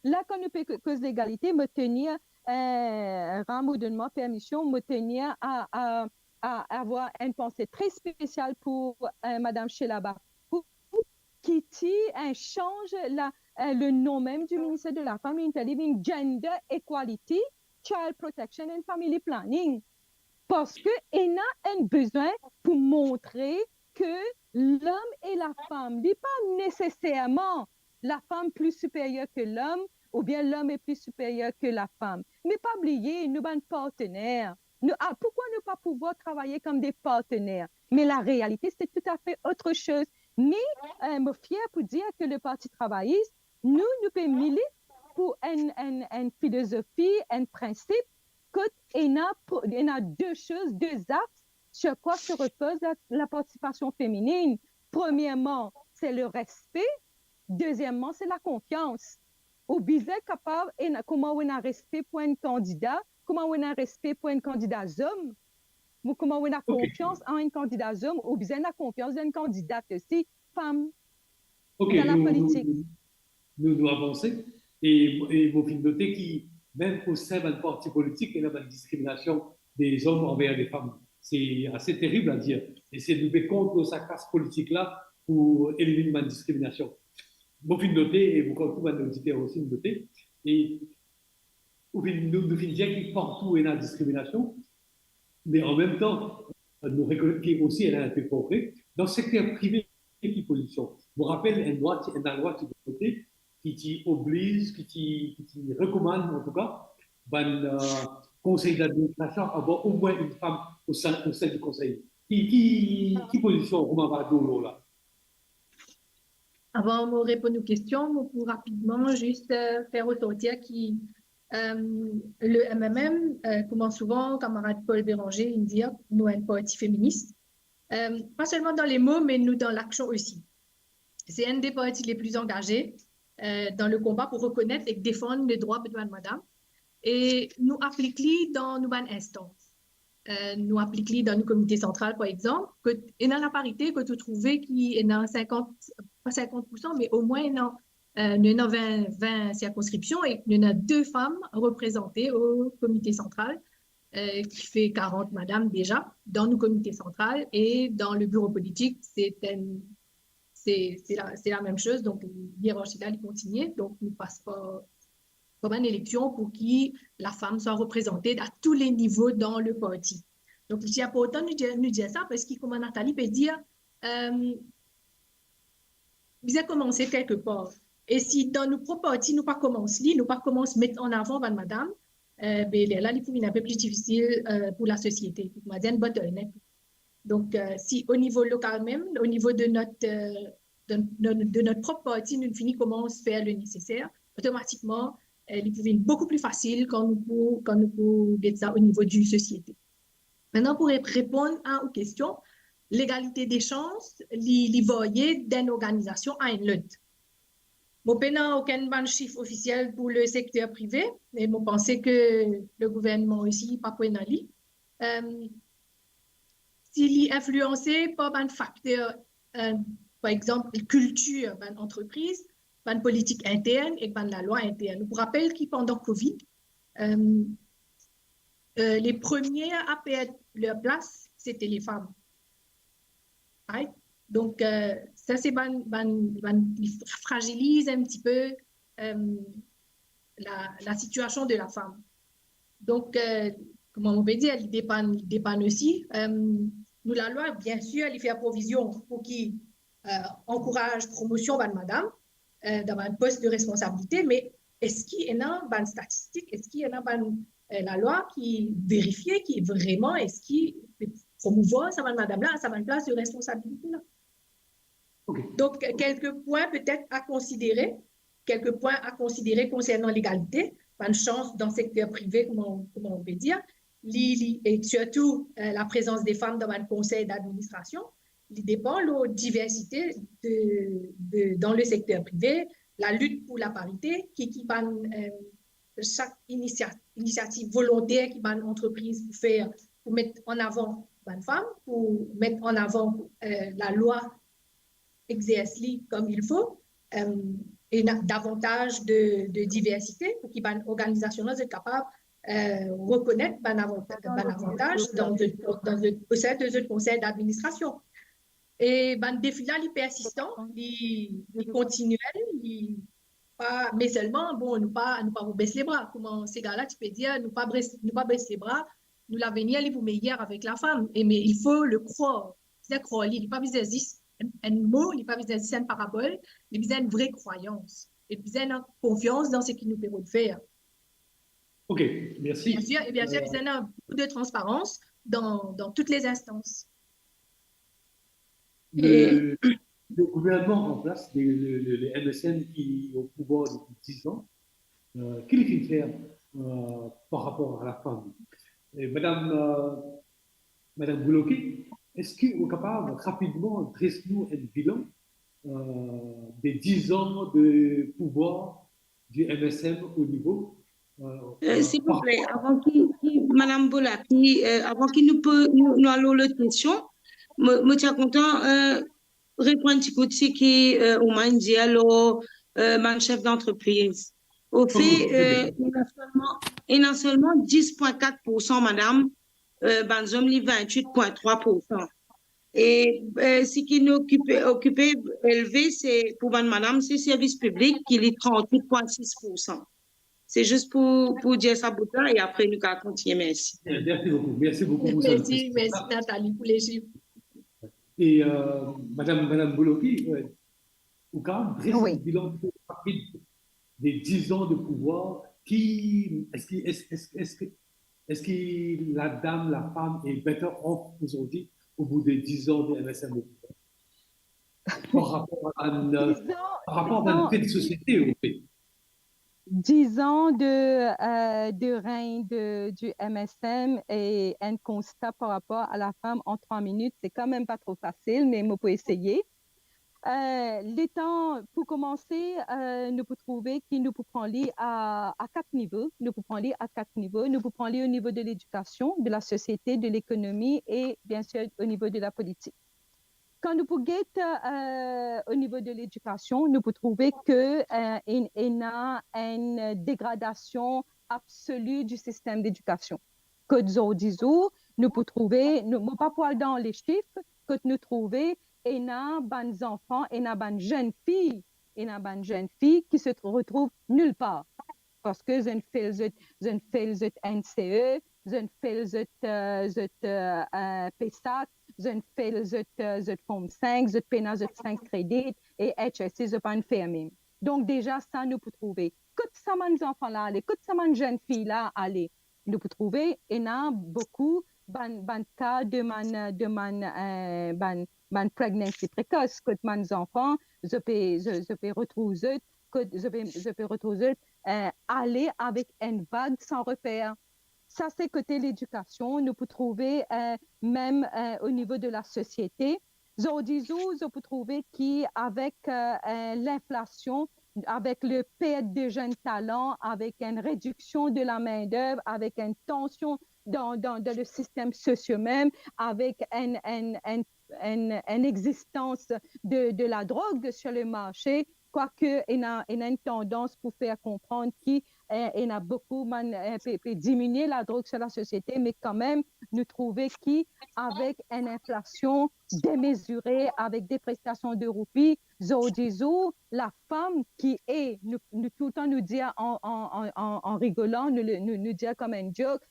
Là, quand on peut cause l'égalité, me tenir, Ram, donne-moi permission, me tenir à avoir une pensée très spéciale pour Madame Sheila Bafou, qui change le nom même du ministère de la Femme et de Gender Equality, Child Protection and Family Planning. Parce qu'il a un besoin pour montrer que l'homme et la femme, n'est pas nécessairement la femme plus supérieure que l'homme ou bien l'homme est plus supérieur que la femme. Mais pas oublier, nous sommes partenaires. Pourquoi ne pas pouvoir travailler comme des partenaires? Mais la réalité, c'est tout à fait autre chose. Mais je suis fière pour dire que le Parti travailliste, nous pouvons militer pour une philosophie, un principe, qu'il y a deux choses, deux axes sur quoi se repose la participation féminine. Premièrement, c'est le respect. Deuxièmement, c'est la confiance. Ou bien capable, comment on a respect pour un candidat, comment on a respect pour un candidat homme, ou comment on a confiance en un candidat homme, ou bien la confiance d'une candidate aussi, femme, dans la politique. Nous avançons. Et vous pouvez noter qui, même au sein d'un parti politique, il y a une discrimination des hommes envers les femmes. C'est assez terrible à dire. Et c'est de lutter contre sa classe politique-là pour éliminer la discrimination. Vous pouvez noter, et vous pouvez auditeurs aussi noter, et nous pouvons dire qu'il partout il y a la discrimination, mais en même temps, nous reconnaissons qu'il aussi elle a un peu progrès. Dans le secteur privé, qui position. Je vous rappelle une loi qui oblige, qui recommande en tout cas, le conseil d'administration à avoir au moins une femme au sein du conseil. Qui position Romain Bardolo là? Avant de répondre aux questions, pour rapidement juste faire ressortir le MMM, comme souvent, camarade Paul Béranger, il dit, nous, un parti féministe. Pas seulement dans les mots, mais nous dans l'action aussi. C'est un des partis les plus engagés dans le combat pour reconnaître et défendre les droits de madame. Et nous appliquons dans nos instances. Nous appliquons dans nos comités centrales, par exemple, et dans la parité que tu trouvais qui est dans 50, pas 50%, mais au moins il y a 20 circonscriptions et il y a 2 femmes représentées au comité central, qui fait 40 madame déjà dans nos comités centrales et dans le bureau politique, c'est la même chose. Donc, l'hiérarchie-là, elle continue. Donc, nous ne passons pas comme une élection pour que la femme soit représentée à tous les niveaux dans le parti. Donc, c'est important de nous dire ça parce que, comme Nathalie peut dire, vous avez commencé quelque part. Et si dans nos propres partis, nous ne commençons pas à mettre en avant madame, là, il faut un peu plus difficile pour la société. Donc, si au niveau local même, au niveau de notre propre parti, nous finissons commence à faire le nécessaire, automatiquement, il peut être beaucoup plus facile quand nous pouvons mettre ça au niveau de la société. Maintenant, pour répondre aux questions, l'égalité des chances, les voyer d'une organisation à une lutte. Bon, il n'y a aucun chiffre officiel pour le secteur privé, mais je pense que le gouvernement aussi pas pour aller. S'il est influencé par un facteur, par exemple, culture, une entreprise, une politique interne et la loi interne. Je vous rappelle que pendant Covid, les premiers à perdre leur place, c'était les femmes. Right? Donc, ça, c'est fragilise un petit peu la situation de la femme. Donc, comment on peut dire, il dépend aussi. Nous, la loi, bien sûr, elle fait provision pour qui encourage promotion de madame dans un poste de responsabilité, mais est-ce qu'il y a une statistique, est-ce qu'il y a la loi qui vérifie qui vraiment, est-ce qu'il promouvoir ça va madame-là, ça va une place de responsabilité là. Donc, quelques points peut-être à considérer, concernant l'égalité, pas de chance dans le secteur privé, comment on peut dire, et surtout la présence des femmes dans le conseil d'administration, il dépend de la diversité dans le secteur privé, la lutte pour la parité, qui va chaque initiative volontaire qui va une entreprise pour mettre en avant une femme, pour mettre en avant la loi exerce-les comme il faut, et davantage de diversité pour qu'une organisation soit capable de reconnaître un avantage au sein de ce conseil d'administration. Et le défi-là, il est persistant, il est continuel, mais seulement, bon, nous pas baisser les bras. Comment ces gars-là, tu peux dire, nous pas baisser les bras, nous l'avenir, il est meilleur avec la femme. Mais il faut le croire. C'est croire, il n'est pas besoin un mot, il n'est pas besoin une parabole, il besoin une vraie croyance. Il besoin une confiance dans ce qu'il nous permet de faire. OK, merci. Bien sûr, il besoin un peu de transparence dans toutes les instances. Le gouvernement en place, le MSN qui est au pouvoir depuis 10 ans, qu'est-ce qu'il fait par rapport à la femme? Et Madame Bouloki, est-ce que vous êtes capable rapidement de dresser-nous un bilan des 10 ans de pouvoir du MSM au niveau s'il vous plaît, avant Madame Boulaki, avant qu'il nous allons l'autre question, je suis content répondre un petit coup de qui au moins dit alors mon chef d'entreprise. Au fait, il y a seulement 10,4% madame, ben hommes 28,3%. Et ce qui nous occupe élevé, c'est pour madame, c'est service public qui est 38,6%. C'est juste pour dire ça pour toi et après nous allons continuer. Merci. Merci beaucoup. Merci beaucoup. Merci Nathalie pour les chiffres. Et Madame Bouloki, vous avez un bilan rapide des 10 ans de pouvoir. Est-ce que la femme est better off aujourd'hui au bout des 10 ans de MSM de pouvoir par rapport à une société au fait? 10 ans de règne du MSM et un constat par rapport à la femme en 3 minutes, c'est quand même pas trop facile, mais on peut essayer. Les temps, pour commencer, nous pouvons trouver qu'il nous peut prendre à 4 niveaux. Nous pouvons prendre à 4 niveaux. Nous pouvons prendre au niveau de l'éducation, de la société, de l'économie et bien sûr au niveau de la politique. Quand nous pouvons au niveau de l'éducation, nous pouvons trouver qu'il y a une dégradation absolue du système d'éducation. Que nous pouvons trouver, pas pour aller dans les chiffres, que nous trouvons, il y a des enfants, il y a des jeunes filles, qui se retrouvent nulle part. Parce que je ne fais le NCE, je ne fais le PESAC, je ne fais le Forme 5, je paye le 5 crédits et HSC, je ne pas une ferme. Donc déjà, ça, nous pouvons trouver. Que ça les enfants-là aller, que ça les jeunes filles-là aller. Nous pouvons trouver, il y a beaucoup de cas de pregnancy précoce, que mes enfants, je peux retrouver aller avec une vague sans repère. Ça, c'est côté l'éducation. Nous pouvons trouver même au niveau de la société. Je peux trouver qu'avec l'inflation, avec le perte de jeunes talents, avec une réduction de la main-d'œuvre, avec une tension dans le système social même, avec une existence de la drogue sur le marché, quoique il y a une tendance pour faire comprendre qu'il y a beaucoup peut diminuer la drogue sur la société, mais quand même nous trouver qu'avec une inflation démesurée, avec des prestations de roupies, la femme qui est, nous tout le temps nous dire en rigolant, nous dire comme un joke,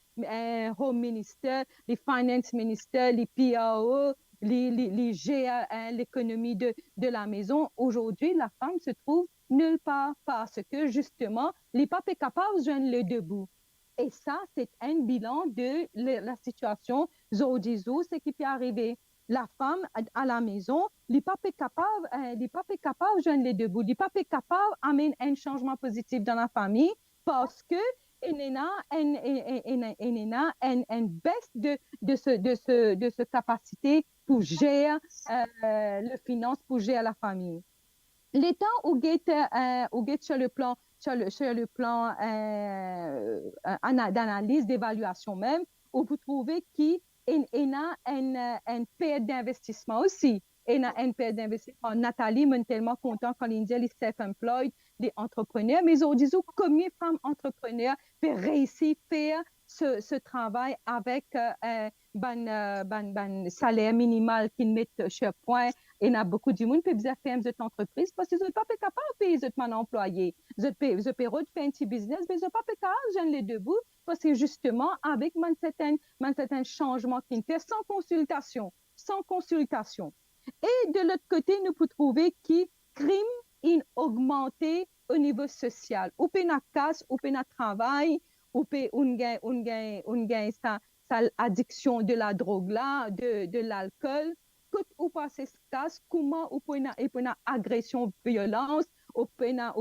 Home Minister, les Finance Minister, les PAO, les GA, l'économie de la maison. Aujourd'hui, la femme se trouve nulle part parce que justement, les papes sont capables de joindre le debout. Et ça, c'est un bilan de la situation. Zodizou, ce qui peut arriver. La femme à la maison, les papas capables, joignent les deux bouts. Les papas capables amènent un changement positif dans la famille parce que il y a une baisse de ce capacité pour gérer le finance, pour gérer la famille. L'État ou sur le plan d'analyse, d'évaluation même, où vous trouvez qu'il y a une perte d'investissement aussi. Il y a une perte d'investissement. Nathalie, je suis tellement content quand il dit les self-employed, les entrepreneurs, mais aujourd'hui, combien de femmes entrepreneurs peuvent réussir à faire ce travail avec un salaire minimal qu'ils mettent sur point. Il y a beaucoup de monde qui peuvent faire cette entreprise parce qu'ils ne sont pas capables de payer un employé. Ils peuvent faire un petit business, mais ils ne sont pas capables de les deux bouts parce que justement, avec un certain changement qui fait sans consultation. Et de l'autre côté, nous pouvons trouver que le crime est augmenté au niveau social. Ou peut na casse, ou peut na travail, ou peut on gagne sa addiction de la drogue là, de l'alcool. Ou pas ces casse, comment ou peut na agression, violence, ou peut na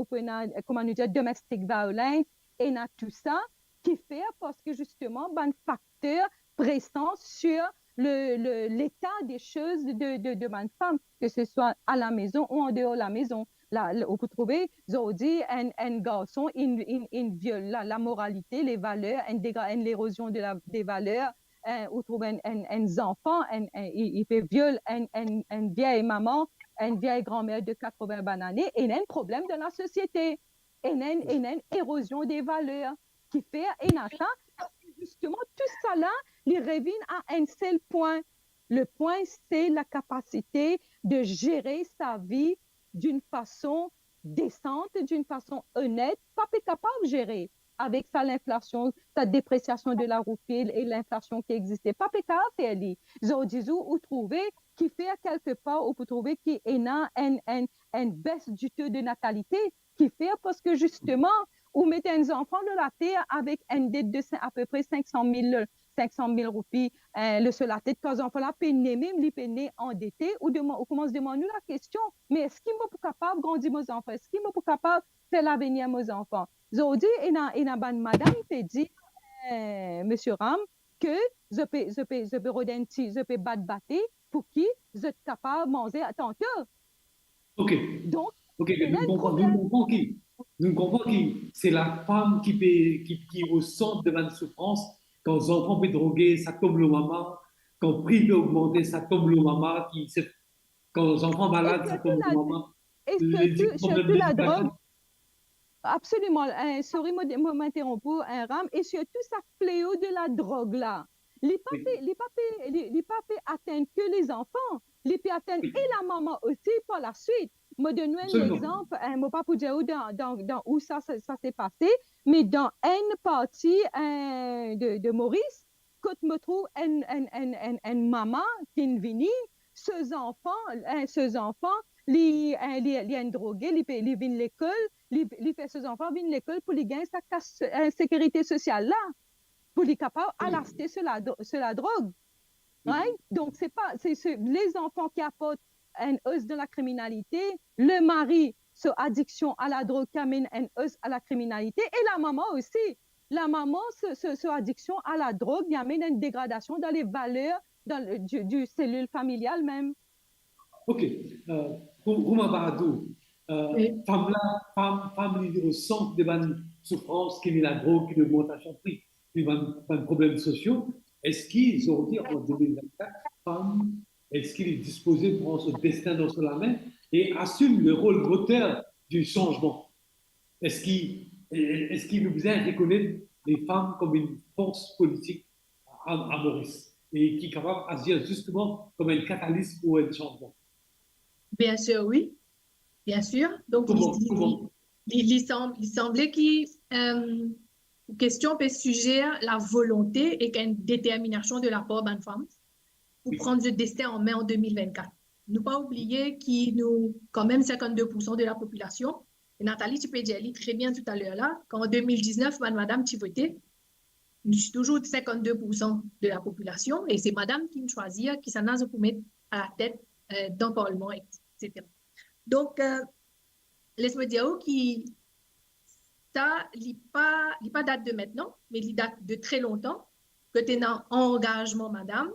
comment nous dire domestic violence, et na tout ça qui fait parce que justement un facteur pressant sur l'état des choses de ma femme, que ce soit à la maison ou en dehors de la maison. Là, on peut trouver, aujourd'hui, un garçon, il viole la moralité, les valeurs, l'érosion des valeurs. On trouve un enfant, il fait violer une vieille maman, une vieille grand-mère de 80 années, et il y a un problème dans la société. Il y a une érosion des valeurs qui fait, et ça, justement, tout ça là, il revient à un seul point. Le point, c'est la capacité de gérer sa vie d'une façon décente, d'une façon honnête, pas capable de gérer avec ça l'inflation, sa dépréciation de la roupie et l'inflation qui existait. Pas capable de faire. Zodizou, ou trouver qui fait quelque part, ou peut trouver qu'il y a une baisse du taux de natalité qui fait parce que justement, ou mettez un enfant de la terre avec une dette de à peu près 500 000 roupies, le seul la tête, quand enfant là peine même les peine endetté ou commence à demander la question, mais est-ce qu'il m'a pas capable de grandir mes enfants, est-ce qu'il m'a pas capable de faire l'avenir mes enfants. Aujourd'hui, il y a madame qui dit monsieur Ram que je peux battre pour qui je suis capable de manger à tantôt. OK. Donc, nous comprenons qui c'est la femme qui ressent de la souffrance. Quand les enfants peuvent droguer, ça tombe le maman. Quand le prix peut augmenter, ça tombe le maman. Quand les enfants malades, ça tombe le maman. Et surtout la drogue. Absolument. Sorry, moi m'interromps, Ram. Et surtout, ça fléau de la drogue là. Les papés atteignent que les enfants. Les papés atteignent et la maman aussi par la suite. Je donne un exemple, je ne sais pas pour dire où ça s'est passé, mais dans une partie de Maurice, quand je me trouve une maman qui est venue, ces enfants, ils sont drogués, ils viennent à l'école, ils font ces enfants viennent à l'école pour les gagner sa sécurité sociale là, pour les capables à l'acheter sur la drogue. Right? Donc, c'est les enfants qui apportent une hausse de la criminalité, le mari, sur addiction à la drogue qui amène une hausse à la criminalité, et la maman aussi. La maman, sur addiction à la drogue, qui amène une dégradation dans les valeurs du cellule familiale même. OK. Rouma Baradou, femme au centre de la souffrance, qui est la drogue, qui est l'augmentation de prix, qui est un problème social. Est-ce qu'ils ont dit en 2024, femme, est-ce qu'il est disposé de prendre son destin dans la main et assume le rôle moteur du changement? Est-ce qu'il nous faisait reconnaître les femmes comme une force politique à Maurice et qui est capable d'agir justement comme un catalyste pour un changement? Bien sûr, oui. Bien sûr. Donc, il semblait qu'il question peut suggérer la volonté et une détermination de la part d'une femme pour prendre le destin en main en 2024. Ne pas oublier qu'il nous, quand même 52% de la population, et Nathalie, tu peux dire très bien tout à l'heure là, qu'en 2019, madame, tu votais, nous sommes toujours 52% de la population et c'est madame qui nous choisit, qui s'en a pour mettre à la tête d'un parlement, etc. Donc, laisse-moi dire que ça n'est pas date de maintenant, mais il date de très longtemps, que tu es dans engagement, madame,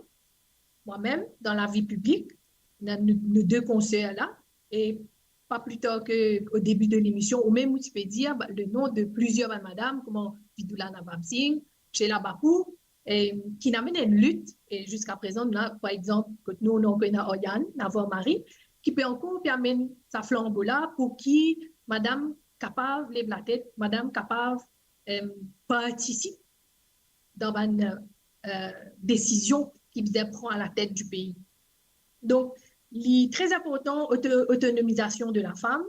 moi-même, dans la vie publique, nos deux conseillers là, et pas plus tard qu'au début de l'émission, ou même où tu peux dire le nom de plusieurs madames, comme Vidula Nabam Singh, Sheila Bapou, qui n'amènent une lutte, et jusqu'à présent, là, par exemple, que nous, on a Oyan, Navor Marie, qui peut encore amener sa flambeau là pour qui madame capable lève la tête, madame capable participe dans une décision qui prend à la tête du pays. Donc, il est très important l'autonomisation de la femme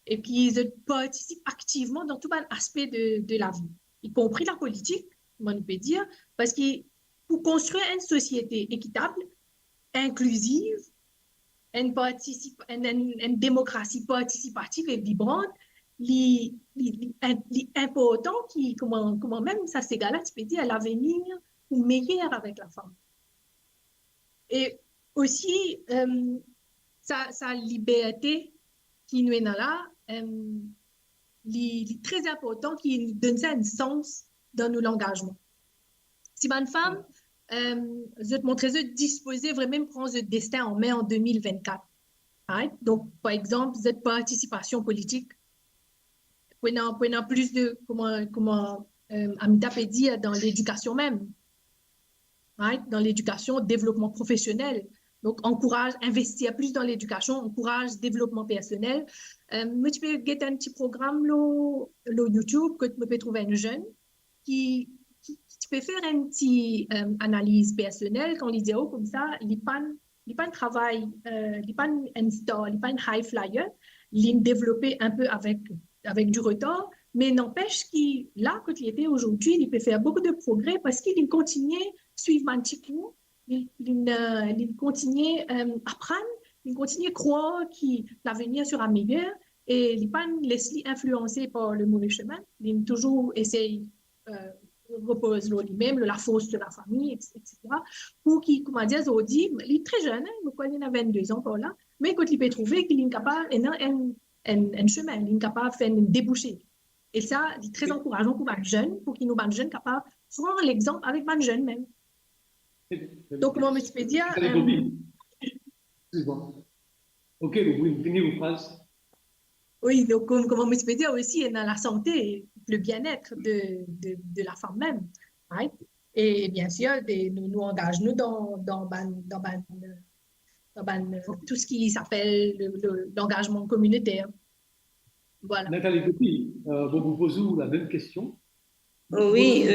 et puis ils participent activement dans tout un aspect de la vie, y compris la politique, on peut dire, parce que pour construire une société équitable, inclusive, une démocratie participative et vibrante, l'important comment même ça s'égale, tu peux dire, à l'avenir ou meilleur avec la femme. Et aussi, sa liberté qui nous est là, est très important, qui nous donne ça un sens dans nos engagements. Si une femme, je te montrer, je disposais vraiment de prendre ce destin en main en 2024. Right? Donc, par exemple, cette participation politique, prenant plus de, comment Amita peut dire, dans l'éducation même. Right? Dans l'éducation, développement professionnel. Donc, encourage, investir plus dans l'éducation, encourage développement personnel. Moi, tu peux get un petit programme, le YouTube, que tu peux trouver un jeune qui tu peux faire une petite analyse personnelle quand il dit comme ça, il n'est pas un travail, il n'est pas un star, il n'est pas un high flyer, il est développé un peu avec du retard, mais n'empêche qu'il, là, quand il était aujourd'hui, il peut faire beaucoup de progrès parce qu'il continue à suivre un petit coup, il continue à apprendre, il continue à croire que l'avenir sera meilleur et il n'est pas laissé influencer par le mauvais chemin, il toujours essaye repose lui-même, la force de la famille, etc. Pour qu'il, comment dire, il est très jeune, il a 22 ans par là, mais quand il peut trouver qu'il est capable un chemin, il est capable de faire un débouché. Et ça, c'est très encourageant pour les jeunes, pour qu'ils nous les jeunes capables de prendre l'exemple avec les jeunes même. Donc, comment je peux dire Ok, vous pouvez finir vos phrases. Oui, donc comment je peux dire aussi dans la santé, le bien-être de la femme même. Right? Et bien sûr, nous engageons dans tout ce qui s'appelle l'engagement communautaire. Voilà. Nathalie Gopi, vous posez la même question. Oui.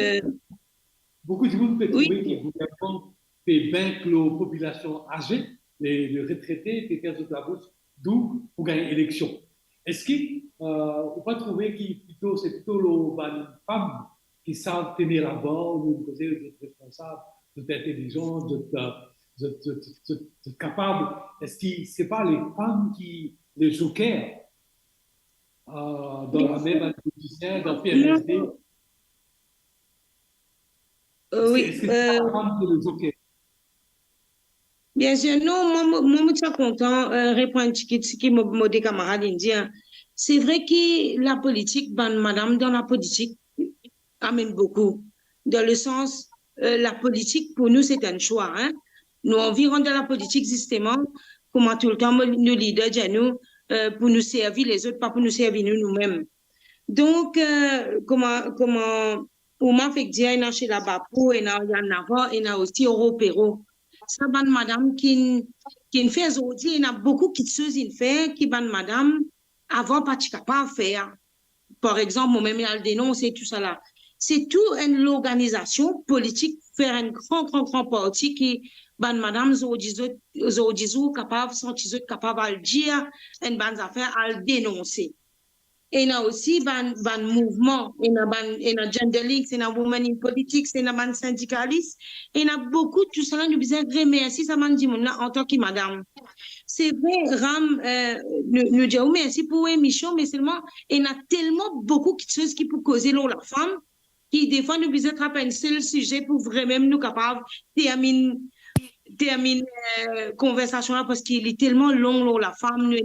Beaucoup de monde peut trouver que le gouvernement fait vaincre la population âgée, les retraités, les personnes de la bourse, d'où pour gagner l'élection. Est-ce qu'il ne faut pas trouver que c'est plutôt les femmes qui savent tenir la barre, d'être responsables, d'être intelligentes, d'être capables? Est-ce que ce n'est pas les femmes qui les jokers dans la même politicien, dans le PNSD? Oui. Est-ce que c'est pas les femmes qui les jokers? Bien sûr, non, moi, je suis content de répondre à ce que mon camarade dit. C'est vrai que la politique, madame, dans la politique, amène beaucoup. Dans le sens, la politique, pour nous, c'est un choix. Hein? Nous, on vit dans la politique, justement, comment tout le temps, nous leaders, nous, pour nous servir les autres, pas pour nous servir nous-mêmes. Donc, comment, pour moi, fait dire, il y a chez la Bapou, il y a aussi Européro. Ça, madame, qui fait aujourd'hui, il y a beaucoup de choses qui fait, qui, madame, avant, pas capable de faire. Par exemple, moi-même, il y a le dénonce et tout ça là. C'est tout une organisation politique, faire un grand parti qui, madame, aujourd'hui, capable, sont capable de dire, une bonne affaire, à le dénoncer. Et il y a aussi un mouvement, il y a Gender League, il y a Women in Politics, il y a un syndicaliste, il y a beaucoup de tout ça, nous besoin de remercier ça, en tant que madame. C'est vrai, Ram, nous disons merci pour l'émission, mais seulement, il y a tellement beaucoup de choses qui peuvent causer la femme, qui des fois nous besoin de un seul sujet pour vraiment nous capables de terminer conversation là parce qu'il est tellement long la femme nous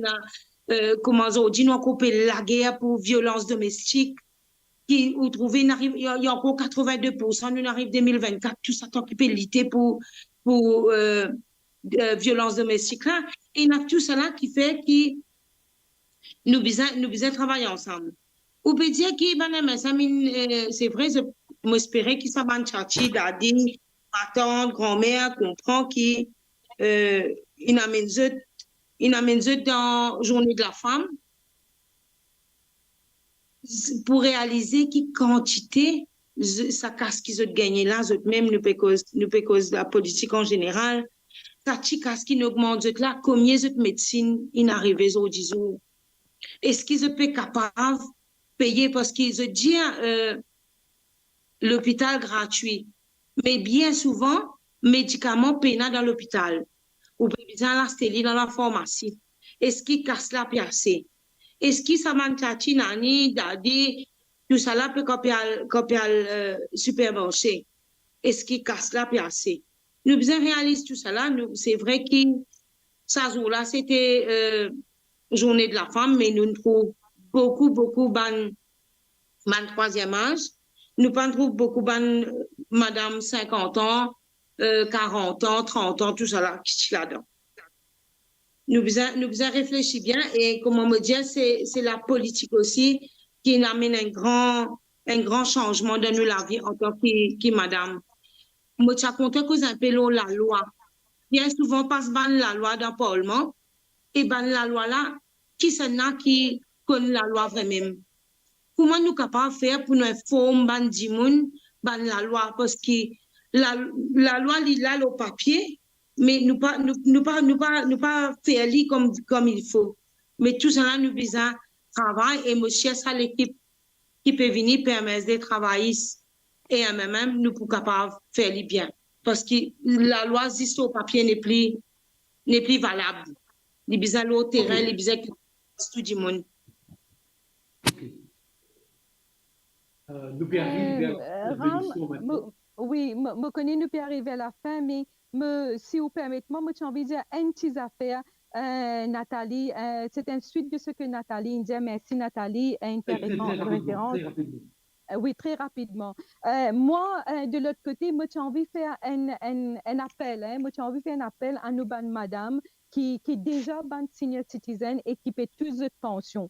comment on dit nous couper la guerre pour violence domestique qui ou trouver il y a encore 82% nous arrive 2024 tout ça qui peut lutter pour violence domestique là et il y a tout ça qui fait que nous besoin travailler ensemble. Ou peut dire que c'est vrai, j'espérais que ça va chercher d'adi, ma grand-mère comprend qu'il amène dans journée de la femme pour réaliser qui quantité ça casse qu'ils ont gagné là, même nous peut cause la politique en général, ça casse qui augmente là, combien de médecine in arrivé aujourd'hui. Est-ce qu'ils sont capables de payer parce qu'ils ont dit l'hôpital gratuit, mais bien souvent, médicaments payants dans l'hôpital ou besoin la stérile dans la pharmacie. Est-ce qu'ils cassent la pièce? Est-ce qu'ils s'amantachi nani dadi tout ça là peut copier supermarché? Est-ce qu'ils cassent la pièce? Nous besoin réaliser tout ça là. C'est vrai que ça jour là c'était journée de la femme, mais nous trouvons beaucoup ban troisième âge. Nous pas trouvons beaucoup ban madame 50 ans, 40 ans, 30 ans, tout ça là, qui est là-dedans. Nous besoin réfléchir bien et comment me dire, c'est la politique aussi qui amène un grand changement dans la vie en tant que madame. Moi, je compte que un peu la loi. Bien souvent, passe ban la loi dans le Parlement et ban la loi là, qui connaît la loi vraiment. Comment nous capables de faire pour nous informer ban dimoun ban la loi parce que la loi est là au papier mais nous pas faire comme il faut. Mais tout ça nous besoin travail et monsieur ça l'équipe qui peut venir permettre de travailler et en même nous pour capable faire les bien parce que la loi existe au papier n'est plus valable. Les besoin au terrain, les besoin tout du monde. Nous pouvons arriver à la bénédiction maintenant. Oui, je connais nous pouvons arriver à la fin, mais si vous permettez, moi, j'ai envie de dire une petite affaire, Nathalie. C'est une suite de ce que Nathalie dit. Merci, Nathalie. Très rapidement. Oui, très rapidement. Moi, de l'autre côté, moi, j'ai envie de faire un appel. Moi, j'ai envie de faire un appel à nos bonnes madames qui déjà bonnes senior citizen et qui paient tous de pension.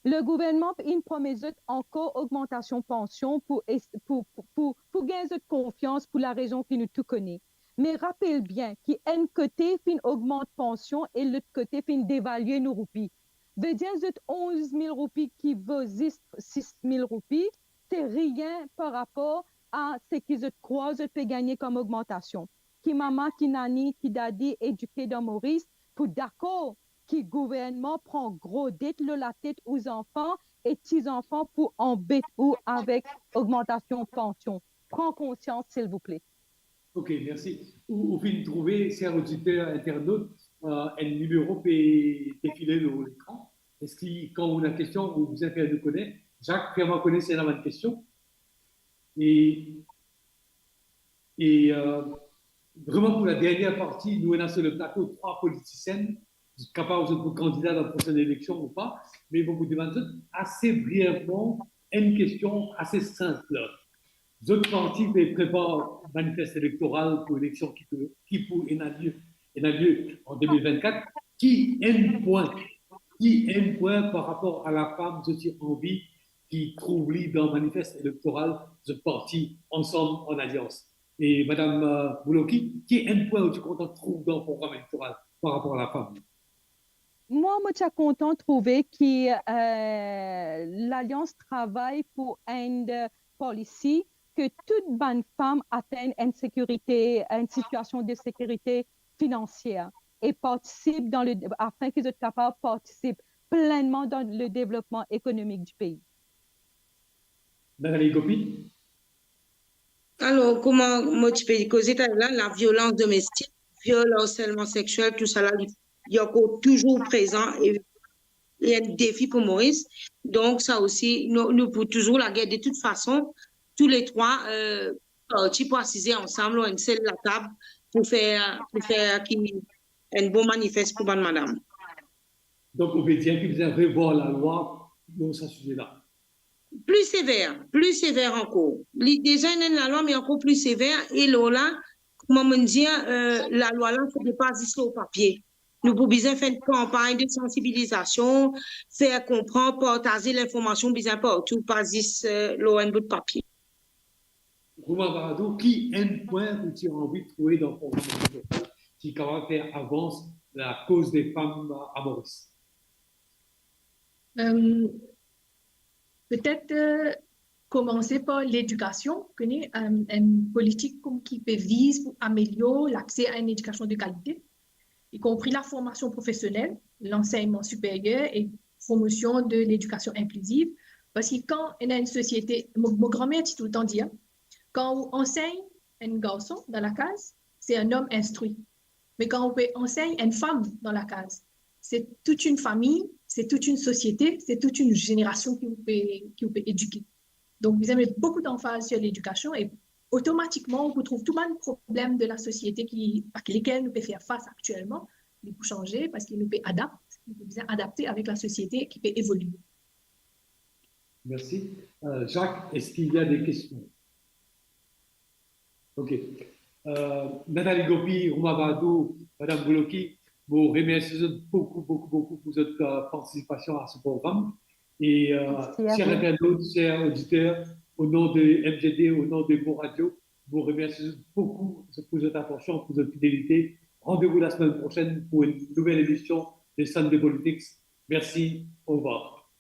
Le gouvernement il promet encore augmentation pension pour gagner de confiance pour la raison que nous tout connaissons. Mais rappelle bien qu'un côté fin augmente pension et l'autre côté fin dévaluer nos roupies. Veut dire que 11 000 roupies qui vaut 6 000 roupies, c'est rien par rapport à ce qu'ils croient peut gagner comme augmentation. Qui maman, qui nani, qui dadi éduqué dans Maurice pour d'accord que le gouvernement prend gros dette la tête aux enfants et petits-enfants pour embêter ou avec augmentation de pension. Prends conscience, s'il vous plaît. Ok, merci. Vous pouvez trouver, chers auditeurs internautes, un numéro défilé sur l'écran. Est-ce que, quand vous avez une question, vous avez fait de connaître, Jacques, vraiment connaissez la bonne question. Et vraiment, pour la dernière partie, nous avons sur le plateau 3 politiciennes capables de candidat dans la prochaine élection ou pas, mais vous vous demandez assez brièvement une question assez simple. D'autres partis préparent un manifeste électoral pour l'élection qui pourrait avoir lieu en 2024. Qui aime point par rapport à la femme de cette envie qui trouve dans le manifeste électoral de parti ensemble en alliance. Et Madame Bouloki, qui aime point où tu comptes trouver dans le programme électoral par rapport à la femme? Moi, je suis content de trouver que l'Alliance travaille pour une policy que toute bonne femme atteigne une situation de sécurité financière et participe afin qu'ils soient capables de participer pleinement dans le développement économique du pays. Nathalie Gopi? Alors, comment moi tu peux causer là, la violence domestique, le harcèlement sexuel, tout ça là, il y a encore toujours présent et il y a un défi pour Maurice. Donc, ça aussi, nous pour toujours la guerre. De toute façon, tous les trois, tu peux assiser ensemble à une seule la table pour faire un bon manifeste pour madame. Donc, on peut dire qu'il faut revoir la loi dans ce sujet-là. Plus sévère encore. Déjà, il y a la loi, mais encore plus sévère. Et là, comment me dire, la loi là, il ne faut pas juste au papier. Nous pouvons besoin faire une campagne de sensibilisation, faire comprendre, partager l'information bien partout, pas juste un bout de papier. Romain Baradou, qui est un point que tu as envie de trouver dans le programme qui va faire avance la cause des femmes à Maurice? Peut-être commencer par l'éducation, une politique qui vise pour améliorer l'accès à une éducation de qualité, y compris la formation professionnelle, l'enseignement supérieur et promotion de l'éducation inclusive. Parce que quand on a une société, mon grand-mère dit tout le temps dire, quand on enseigne un garçon dans la case, c'est un homme instruit. Mais quand on enseigne une femme dans la case, c'est toute une famille, c'est toute une société, c'est toute une génération qui vous peut éduquer. Donc, vous avez beaucoup d'emphase sur l'éducation et automatiquement, on retrouve tout le problème de la société avec lesquels nous pouvons faire face actuellement. Il faut changer parce qu'il nous peut adapter avec la société qui peut évoluer. Merci. Jacques, est-ce qu'il y a des questions? OK. Nathalie Gopi, Romain Baradou, Madame Bouloki, vous remercie beaucoup pour votre participation à ce programme. Et chers internautes, chers auditeurs, au nom de MGD, au nom de Mo Radio, vous remercie beaucoup pour votre attention, pour votre fidélité. Rendez-vous la semaine prochaine pour une nouvelle édition de Sunday Politics. Merci, au revoir.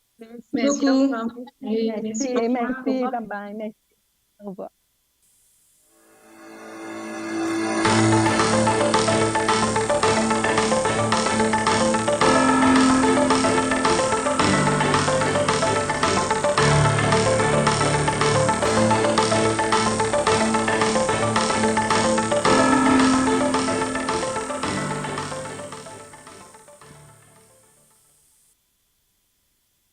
Merci beaucoup. Merci, bye bye. Merci. Au revoir.